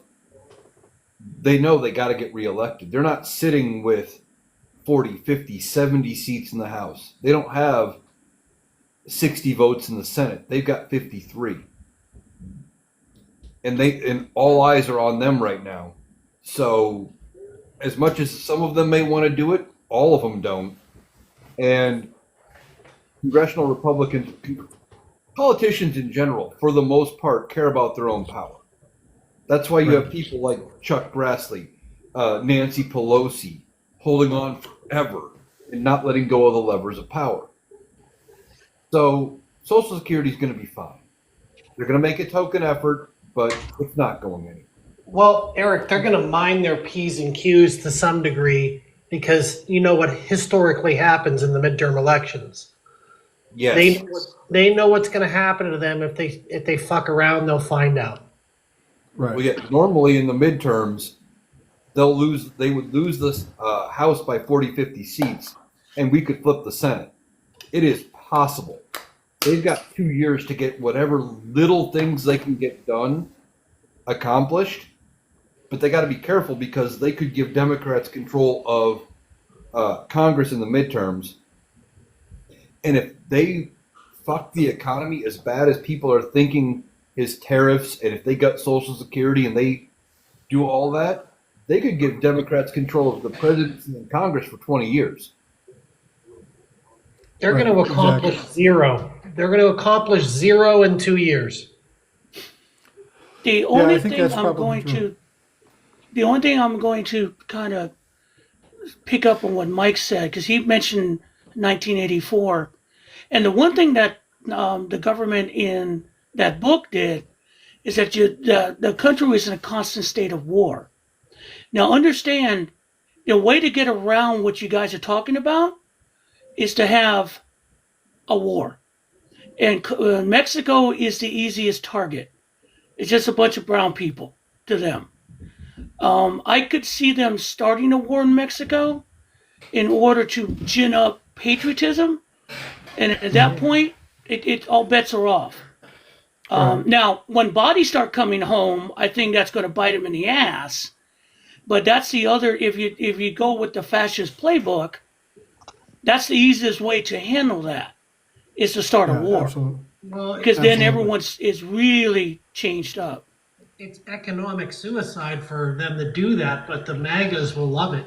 they know they got to get reelected. They're not sitting with 40, 50, 70 seats in the House. They don't have 60 votes in the Senate. They've got 53. And all eyes are on them right now. So as much as some of them may want to do it, all of them don't. And congressional Republicans, politicians in general, for the most part, care about their own power. That's why you have people like Chuck Grassley, Nancy Pelosi, holding on forever and not letting go of the levers of power. So Social Security is going to be fine. They're going to make a token effort, but it's not going anywhere. Well, Eric, they're going to mind their P's and Q's to some degree because you know what historically happens in the midterm elections. Yes. They know what's going to happen to them if they fuck around. They'll find out. Right. Well, yeah, normally in the midterms, they would lose this House by 40, 50 seats, and we could flip the Senate. It is possible. They've got 2 years to get whatever little things they can get done accomplished, but they got to be careful because they could give Democrats control of Congress in the midterms. And if they fuck the economy as bad as people are thinking is tariffs, and if they got Social Security and they do all that, they could give Democrats control of the presidency and Congress for 20 years. They're Right, going to accomplish exactly. zero. They're going to accomplish zero in 2 years. The I only think thing that's I'm probably going true. to, the only thing I'm going to kind of pick up on what Mike said, because he mentioned 1984, and the one thing that the government in that book did is that the country was in a constant state of war. Now, understand the way to get around what you guys are talking about is to have a war, and Mexico is the easiest target. It's just a bunch of brown people to them. I could see them starting a war in Mexico in order to gin up patriotism, and at that point, all bets are off. Now, when bodies start coming home, I think that's going to bite them in the ass. But that's the other. If you go with the fascist playbook, that's the easiest way to handle that is to start a Yeah, war, absolutely. Well, because then Absolutely. everyone is really changed up. it's economic suicide for them to do that, but the MAGAs will love it.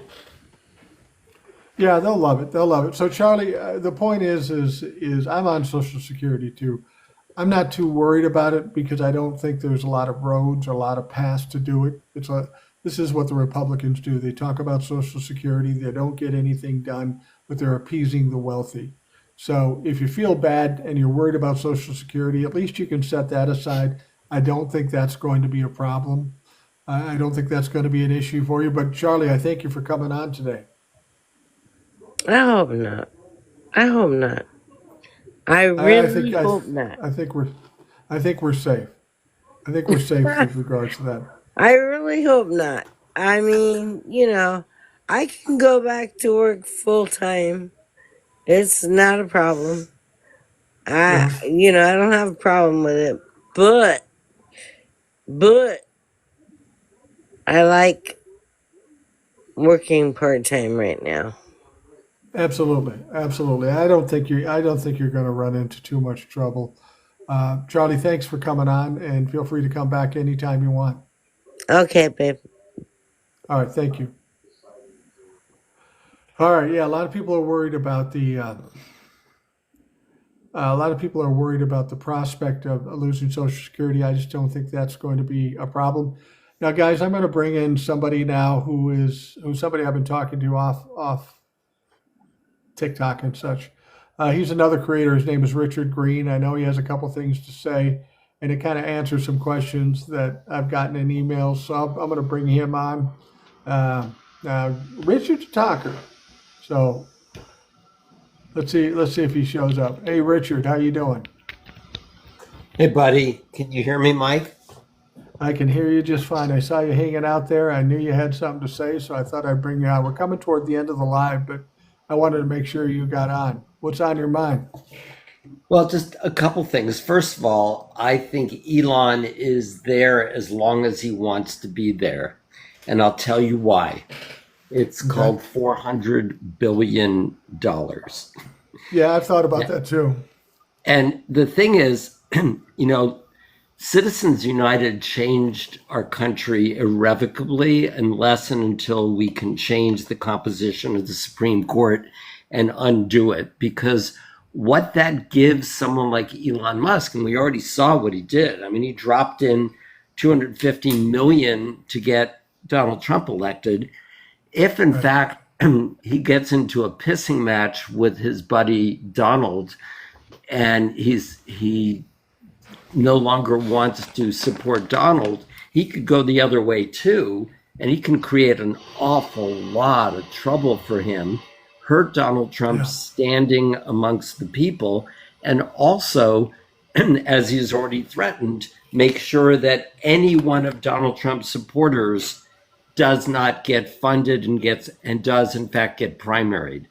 Yeah, they'll love it. They'll love it. So, Charlie, the point is I'm on Social Security too. I'm not too worried about it because I don't think there's a lot of roads or a lot of paths to do it. This is what the Republicans do. They talk about Social Security. They don't get anything done, but they're appeasing the wealthy. So if you feel bad and you're worried about Social Security, at least you can set that aside. I don't think that's going to be a problem. I don't think that's going to be an issue for you. But Charlie, I thank you for coming on today. I hope not. I hope not. I really hope not. I think we're safe. I think we're safe with regards to that. I really hope not. I mean, I can go back to work full time. It's not a problem. Yeah. I don't have a problem with it. But I like working part time right now. Absolutely, absolutely. I don't think you're going to run into too much trouble. Charlie, thanks for coming on, and feel free to come back anytime you want. Okay, babe. All right, thank you. All right, yeah, a lot of people are worried about the prospect of losing Social Security. I just don't think that's going to be a problem. Now, guys, I'm going to bring in somebody now who's somebody I've been talking to off TikTok and such. He's another creator. His name is Richard Green. I know he has a couple things to say, and it kind of answers some questions that I've gotten in emails. So I'm going to bring him on. Richard's a talker, so let's see if he shows up. Hey, Richard, how you doing? Hey, buddy. Can you hear me, Mike? I can hear you just fine. I saw you hanging out there. I knew you had something to say, so I thought I'd bring you on. We're coming toward the end of the live, but I wanted to make sure you got on. What's on your mind? Well, just a couple things. First of all, I think Elon is there as long as he wants to be there. And I'll tell you why. It's called $400 billion. Yeah, I've thought about that too. And the thing is, Citizens United changed our country irrevocably unless and until we can change the composition of the Supreme Court and undo it. Because what that gives someone like Elon Musk, and we already saw what he did. I mean, he dropped in $250 million to get Donald Trump elected. If in fact he gets into a pissing match with his buddy Donald, and he no longer wants to support Donald, he could go the other way too, and he can create an awful lot of trouble for him, hurt Donald Trump's standing amongst the people, and also, as he's already threatened, make sure that any one of Donald Trump's supporters does not get funded and does in fact get primaried.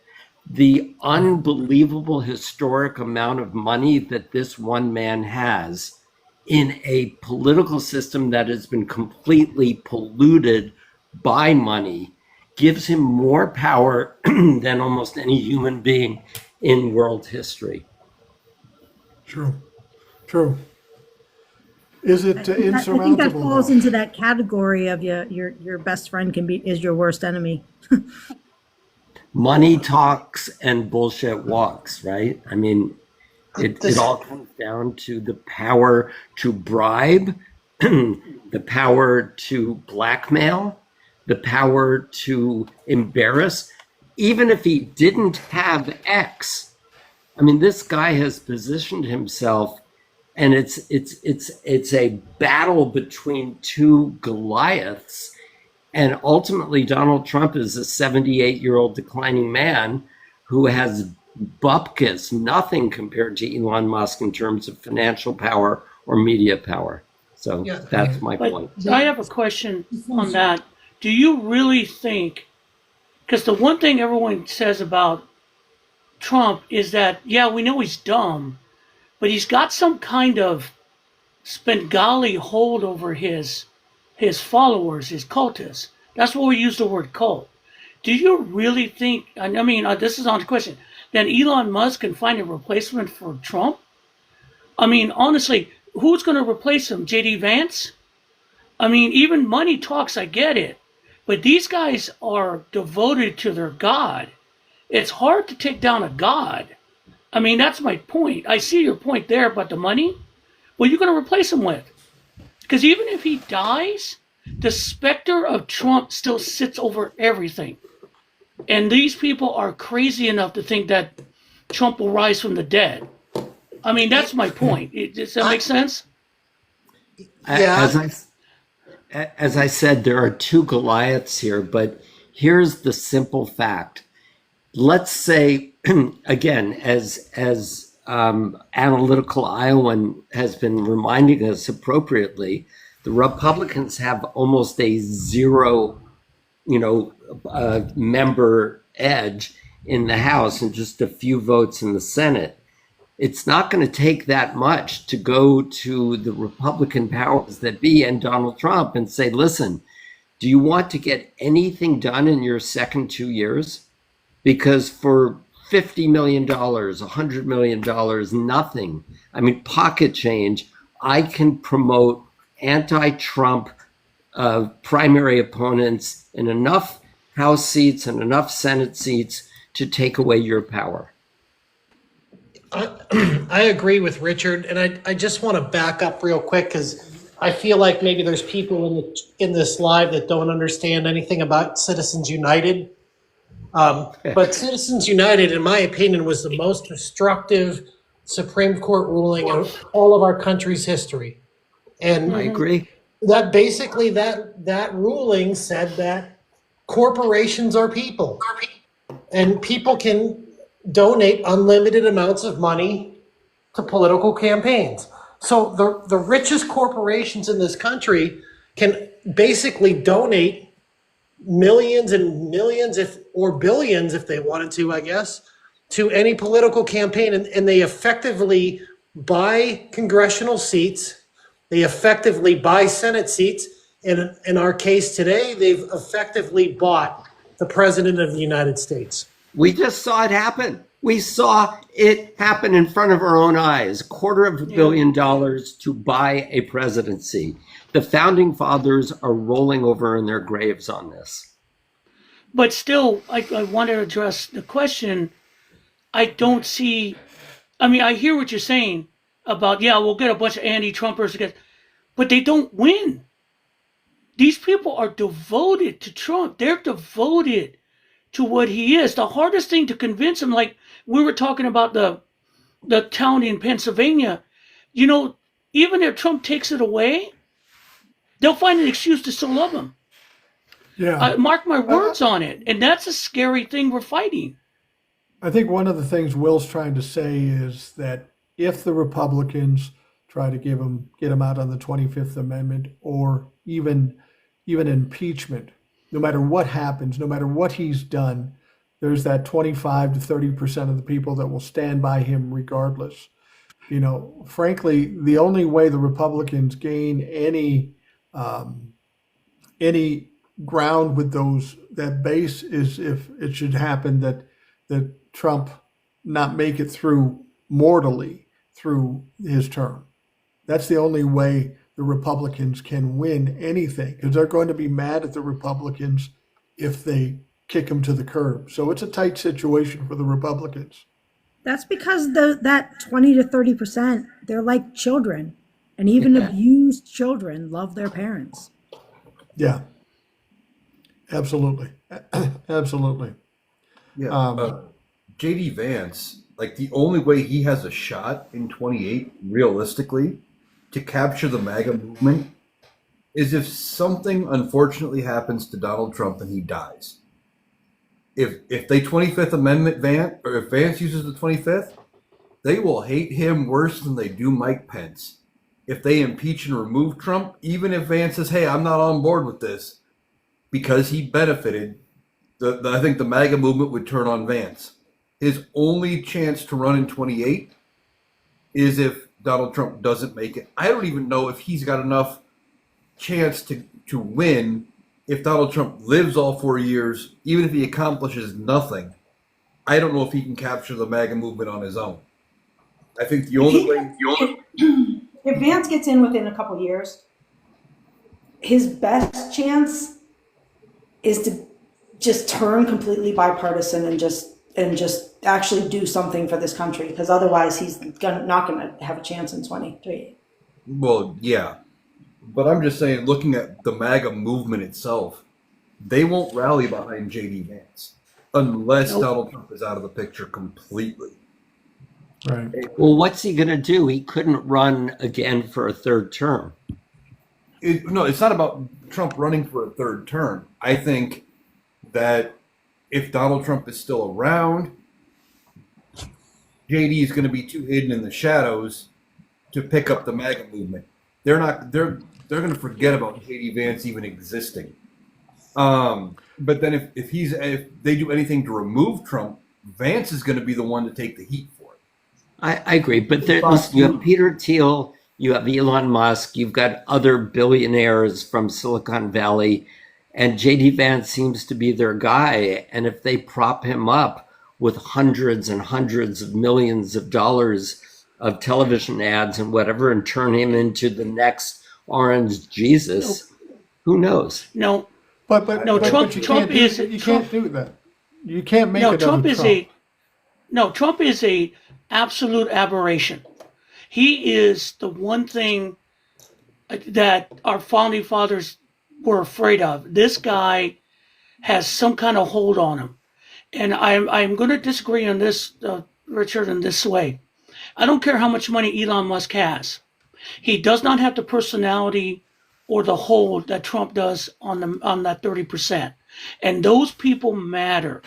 The unbelievable historic amount of money that this one man has in a political system that has been completely polluted by money gives him more power than almost any human being in world history. True. Is it I think that insurmountable? falls though? into that category of your best friend is your worst enemy. Money talks and bullshit walks, right? I mean, it all comes down to the power to bribe, the power to blackmail, the power to embarrass. Even if he didn't have X, I mean, this guy has positioned himself, and it's a battle between two Goliaths. And ultimately, Donald Trump is a 78-year-old declining man who has bupkis, nothing compared to Elon Musk in terms of financial power or media power. So that's my point. I have a question on that. Do you really think, because the one thing everyone says about Trump is that, yeah, we know he's dumb, but he's got some kind of Spengali hold over his followers, his cultists. That's why we use the word cult. Do you really think, I mean, this is on the question, that Elon Musk can find a replacement for Trump? I mean, honestly, who's going to replace him? J.D. Vance? I mean, even money talks, I get it. But these guys are devoted to their God. It's hard to take down a God. I mean, that's my point. I see your point there about the money. What are you going to replace him with? Because even if he dies, the specter of Trump still sits over everything. And these people are crazy enough to think that Trump will rise from the dead. I mean, that's my point. Does that make sense? As I said, there are two Goliaths here, but here's the simple fact. Let's say, again, as analytical Iowan has been reminding us appropriately, the Republicans have almost a zero, member edge in the House and just a few votes in the Senate. It's not going to take that much to go to the Republican powers that be and Donald Trump and say, listen, do you want to get anything done in your second 2 years? Because for $50 million, $100 million, nothing, I mean, pocket change, I can promote anti-Trump primary opponents in enough House seats and enough Senate seats to take away your power. I agree with Richard, and I just want to back up real quick because I feel like maybe there's people in this live that don't understand anything about Citizens United. But Citizens United, in my opinion, was the most destructive Supreme Court ruling in all of our country's history. And I agree. That basically that ruling said that corporations are people, and people can donate unlimited amounts of money to political campaigns. So the richest corporations in this country can basically donate millions and millions or billions if they wanted to, I guess, to any political campaign. And they effectively buy congressional seats. They effectively buy Senate seats. And in our case today, they've effectively bought the President of the United States. We just saw it happen. We saw it happen in front of our own eyes. $250 million to buy a presidency. The founding fathers are rolling over in their graves on this. But still, I want to address the question. I don't see, I mean, I hear what you're saying about, we'll get a bunch of anti-Trumpers against, but they don't win. These people are devoted to Trump. They're devoted to what he is. The hardest thing to convince them, like we were talking about the town in Pennsylvania, even if Trump takes it away, they'll find an excuse to still love him. Yeah. Mark my words on it. And that's a scary thing we're fighting. I think one of the things Will's trying to say is that if the Republicans try to get him out on the 25th Amendment, or even impeachment, no matter what happens, no matter what he's done, there's that 25 to 30% of the people that will stand by him regardless. Frankly, the only way the Republicans gain any ground with that base is if it should happen that Trump not make it through mortally through his term. That's the only way the Republicans can win anything, because they're going to be mad at the Republicans if they kick him to the curb. So it's a tight situation for the Republicans. That's because that 20 to 30%, they're like children, and even abused children love their parents. Yeah, absolutely. Absolutely. Yeah. JD Vance, like the only way he has a shot in 28, realistically, to capture the MAGA movement is if something unfortunately happens to Donald Trump and he dies. If they 25th Amendment Vance, or if Vance uses the 25th, they will hate him worse than they do Mike Pence. If they impeach and remove Trump, even if Vance says, hey, I'm not on board with this, because he benefited, I think the MAGA movement would turn on Vance. His only chance to run in 28 is if Donald Trump doesn't make it. I don't even know if he's got enough chance to win if Donald Trump lives all 4 years, even if he accomplishes nothing. I don't know if he can capture the MAGA movement on his own. I think the only way. If Vance gets in within a couple years, his best chance is to just turn completely bipartisan and just actually do something for this country, because otherwise he's not going to have a chance in 23. Well, yeah. But I'm just saying, looking at the MAGA movement itself, they won't rally behind J.D. Vance unless Donald Trump is out of the picture completely. Right. Well, what's he going to do? He couldn't run again for a third term. No, it's not about Trump running for a third term. I think that if Donald Trump is still around, JD is going to be too hidden in the shadows to pick up the MAGA movement. They're going to forget about JD Vance even existing. But then if they do anything to remove Trump, Vance is going to be the one to take the heat for it. I agree, but listen, you have Peter Thiel, you have Elon Musk, you've got other billionaires from Silicon Valley, and JD Vance seems to be their guy. And if they prop him up with hundreds and hundreds of millions of dollars of television ads and whatever, and turn him into the next Orange Jesus, who knows? No, But Trump you Trump can't is do, you Trump, can't do that. You can't make no another Trump is Trump. Trump is a absolute aberration. He is the one thing that our founding fathers were afraid of. This guy has some kind of hold on him, and I'm going to disagree on this, Richard, in this way. I don't care how much money Elon Musk has. He does not have the personality or the hold that Trump does on that 30%. And those people matter,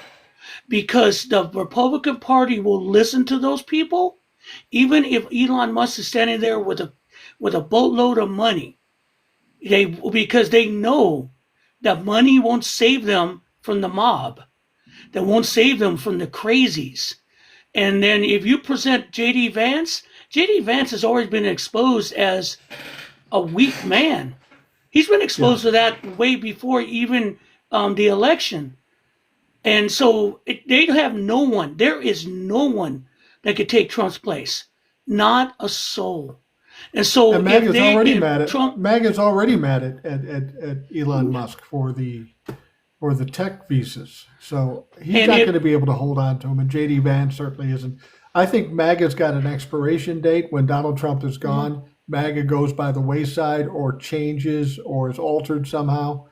because the Republican Party will listen to those people, even if Elon Musk is standing there with a boatload of money. Because they know that money won't save them from the mob, that won't save them from the crazies. And then if you present JD Vance has always been exposed as a weak man. He's been exposed to that way before even the election. And so they have no one. There is no one that could take Trump's place. Not a soul. And so And MAGA's already mad at Trump, MAGA's already mad at Elon Musk for the tech visas. So he's not going to be able to hold on to him, and JD Vance certainly isn't. I think MAGA's got an expiration date. When Donald Trump is gone, MAGA goes by the wayside or changes or is altered somehow.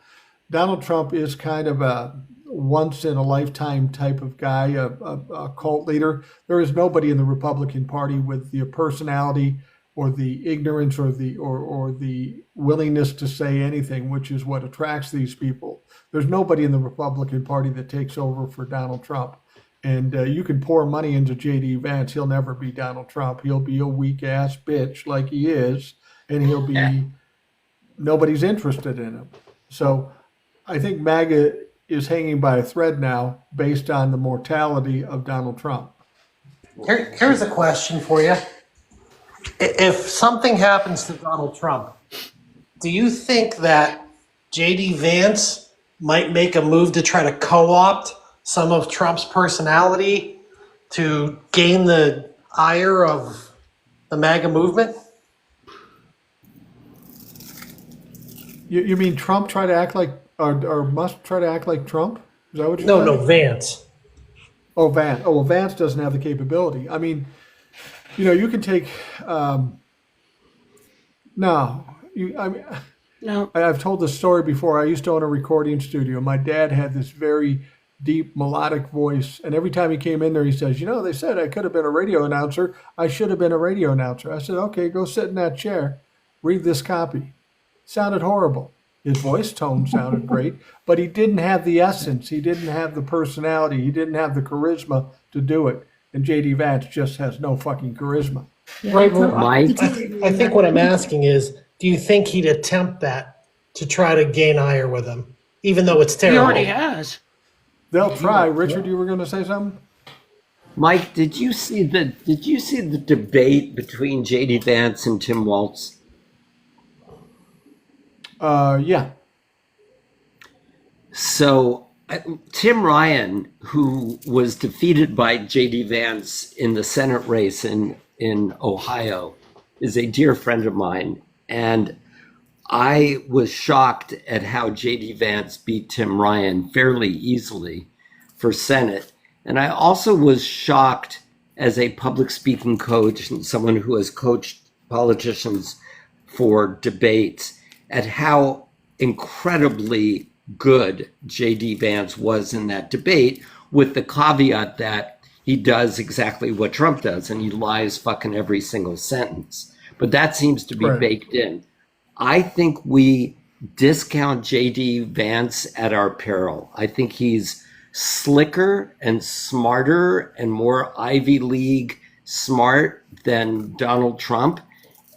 Donald Trump is kind of a once in a lifetime type of guy, a cult leader. There is nobody in the Republican Party with the personality or the ignorance or the willingness to say anything, which is what attracts these people. There's nobody in the Republican Party that takes over for Donald Trump. And you can pour money into J.D. Vance. He'll never be Donald Trump. He'll be a weak ass bitch like he is, and he'll be nobody's interested in him. So I think MAGA is hanging by a thread now based on the mortality of Donald Trump. Here's a question for you. If something happens to Donald Trump, do you think that J.D. Vance might make a move to try to co-opt some of Trump's personality to gain the ire of the MAGA movement? You mean Trump try to act like, or Musk try to act like Trump? Is that what you No, said? no, Vance. Oh, Vance. Oh, well, Vance doesn't have the capability. I mean, you can take. No, No. I've told this story before. I used to own a recording studio. My dad had this very deep melodic voice, and every time he came in there, he says, they said I could have been a radio announcer. I should have been a radio announcer. I said, okay, go sit in that chair, read this copy. Sounded horrible. His voice tone sounded great, but he didn't have the essence. He didn't have the personality. He didn't have the charisma to do it. And J.D. Vance just has no fucking charisma. Right. Well, Mike? I think what I'm asking is, do you think he'd attempt that to try to gain ire with him, even though it's He terrible? already has. They'll try. Richard, you were going to say something? Mike, did you see the debate between J.D. Vance and Tim Walz? Yeah. So Tim Ryan, who was defeated by J.D. Vance in the Senate race in Ohio, is a dear friend of mine. And I was shocked at how J.D. Vance beat Tim Ryan fairly easily for Senate. And I also was shocked as a public speaking coach and someone who has coached politicians for debates at how incredibly good J.D. Vance was in that debate, with the caveat that he does exactly what Trump does, and he lies fucking every single sentence. But that seems to be Right. baked in. I think we discount J.D. Vance at our peril. I think he's slicker and smarter and more Ivy League smart than Donald Trump.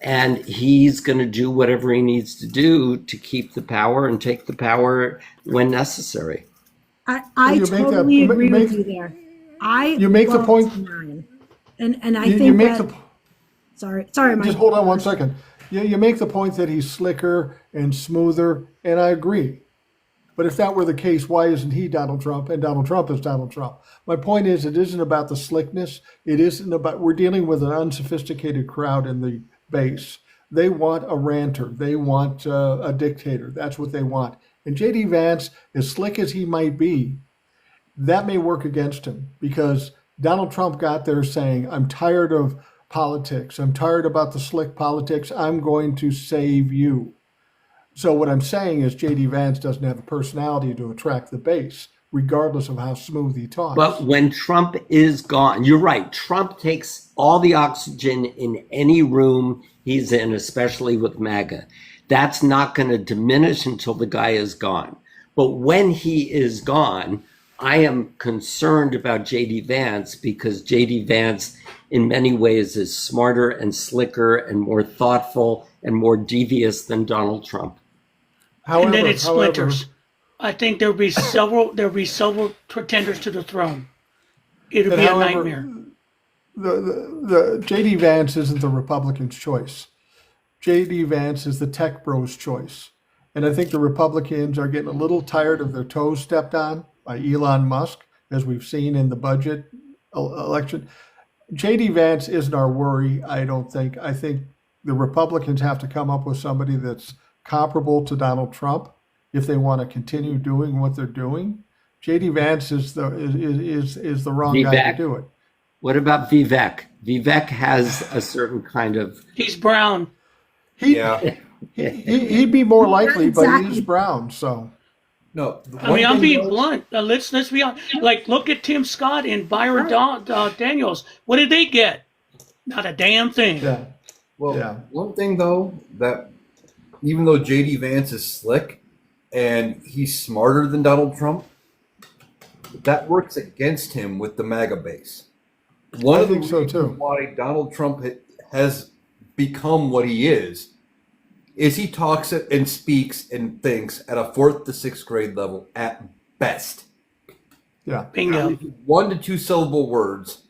And he's going to do whatever he needs to do to keep the power and take the power when necessary. I You make that- totally you agree make- with you there. I you make the love point- Tim Ryan. And I You think make that, the sorry, Mike. just hold on one second. You make the point that he's slicker and smoother, and I agree. But if that were the case, why isn't he Donald Trump and Donald Trump is Donald Trump? My point is, it isn't about the slickness. It isn't about, we're dealing with an unsophisticated crowd in the base. They want a ranter. They want a dictator. That's what they want. And J.D. Vance, as slick as he might be, that may work against him, because Donald Trump got there saying, I'm tired of politics. I'm tired about the slick politics. I'm going to save you. So what I'm saying is J.D. Vance doesn't have the personality to attract the base, regardless of how smooth he talks. But when Trump is gone, you're right. Trump takes all the oxygen in any room he's in, especially with MAGA. That's not going to diminish until the guy is gone. But when he is gone, I am concerned about J.D. Vance, because J.D. Vance in many ways is smarter and slicker and more thoughtful and more devious than Donald Trump. however, And then it however, splinters. I think there'll be several pretenders to the throne. It'll But be a however, nightmare. the J.D. Vance isn't the Republicans' choice. J.D. Vance is the tech bros' choice. And I think the Republicans are getting a little tired of their toes stepped on by Elon Musk, as we've seen in the budget election. J.D. Vance isn't our worry, I don't think. I think the Republicans have to come up with somebody that's comparable to Donald Trump if they want to continue doing what they're doing. J.D. Vance is the wrong guy Vivek. to do it. What about Vivek? Vivek has a certain kind of... He's brown. He'd be more likely, but he is Exactly. brown, so. No, I mean, I'm being blunt. Let's be honest. Like, look at Tim Scott and Byron Daniels. What did they get? Not a damn thing. Yeah. Well, Yeah. one thing though, that even though J.D. Vance is slick and he's smarter than Donald Trump, that works against him with the MAGA base. One I of the think so, reasons too. why Donald Trump has become what he is he talks and speaks and thinks at a 4th to 6th grade level at best. Yeah. Bingo. 1 to 2 syllable words.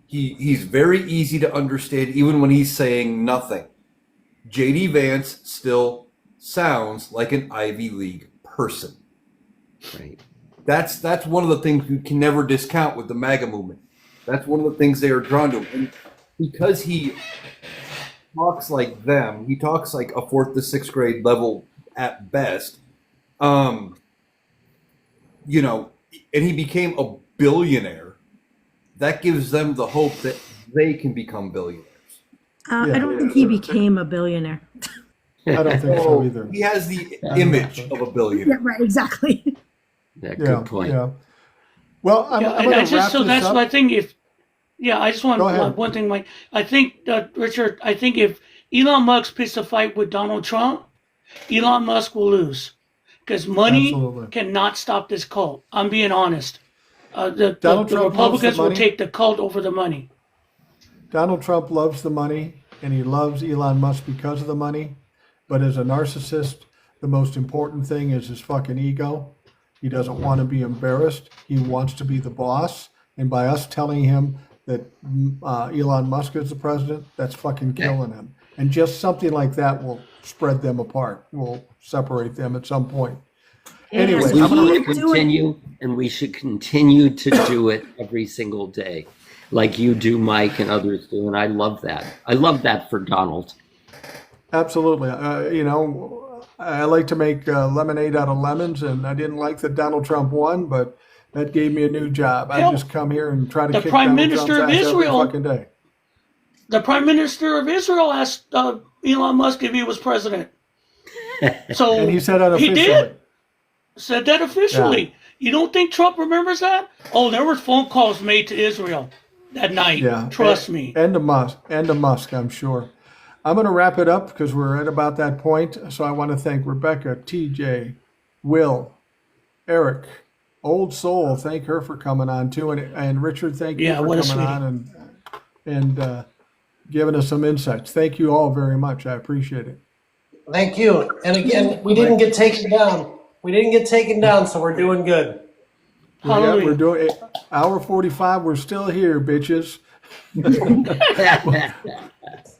He's very easy to understand even when he's saying nothing. JD Vance still sounds like an Ivy League person. Right. That's one of the things you can never discount with the MAGA movement. That's one of the things they are drawn to. And because he talks like them, he talks like a 4th to 6th grade level at best. And he became a billionaire. That gives them the hope that they can become billionaires. I don't think he became a billionaire. I don't think so either. He has the image of a billionaire. Yeah, right, exactly. Yeah, good point. Yeah. Well, I'm And going I to just wrap so this that's up. what I think. I just want Go ahead. one thing, Mike. I think Richard. I think if Elon Musk picks a fight with Donald Trump, Elon Musk will lose because money Absolutely. cannot stop this cult. I'm being honest. The Donald Trump loves the Republicans will money. take the cult over the money. Donald Trump loves the money, and he loves Elon Musk because of the money. But as a narcissist, the most important thing is his fucking ego. He doesn't want to be embarrassed. He wants to be the boss. And by us telling him that Elon Musk is the president, that's fucking killing him. And just something like that will spread them apart, will separate them at some point. Anyway, We I'm gonna should continue, and we should continue to do it every single day, like you do, Mike, and others do. And I love that. I love that for Donald. Absolutely. I like to make lemonade out of lemons, and I didn't like that Donald Trump won, but that gave me a new job. I Hell, just come here and try to the kick Prime Donald Minister Trump's of ass Israel- every fucking day. The Prime Minister of Israel asked Elon Musk if he was president. So And he said unofficially. He did. Said that officially. You don't think Trump remembers that? Oh, there were phone calls made to Israel that night. Yeah. Trust me. And to Musk, I'm sure. I'm going to wrap it up because we're at about that point. So I want to thank Rebecca, TJ, Will, Eric, Old Soul. Thank her for coming on too. And Richard, thank you Yeah, for what a coming on and giving us some insights. Thank you all very much. I appreciate it. Thank you. And again, we didn't get taken down. We didn't get taken down, so we're doing good. Yeah, Hallelujah. we're doing hour 45. We're still here, bitches.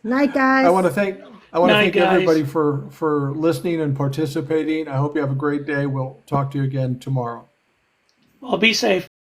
Night, guys. I want to thank Night, guys. everybody for listening and participating. I hope you have a great day. We'll talk to you again tomorrow. Well, be safe.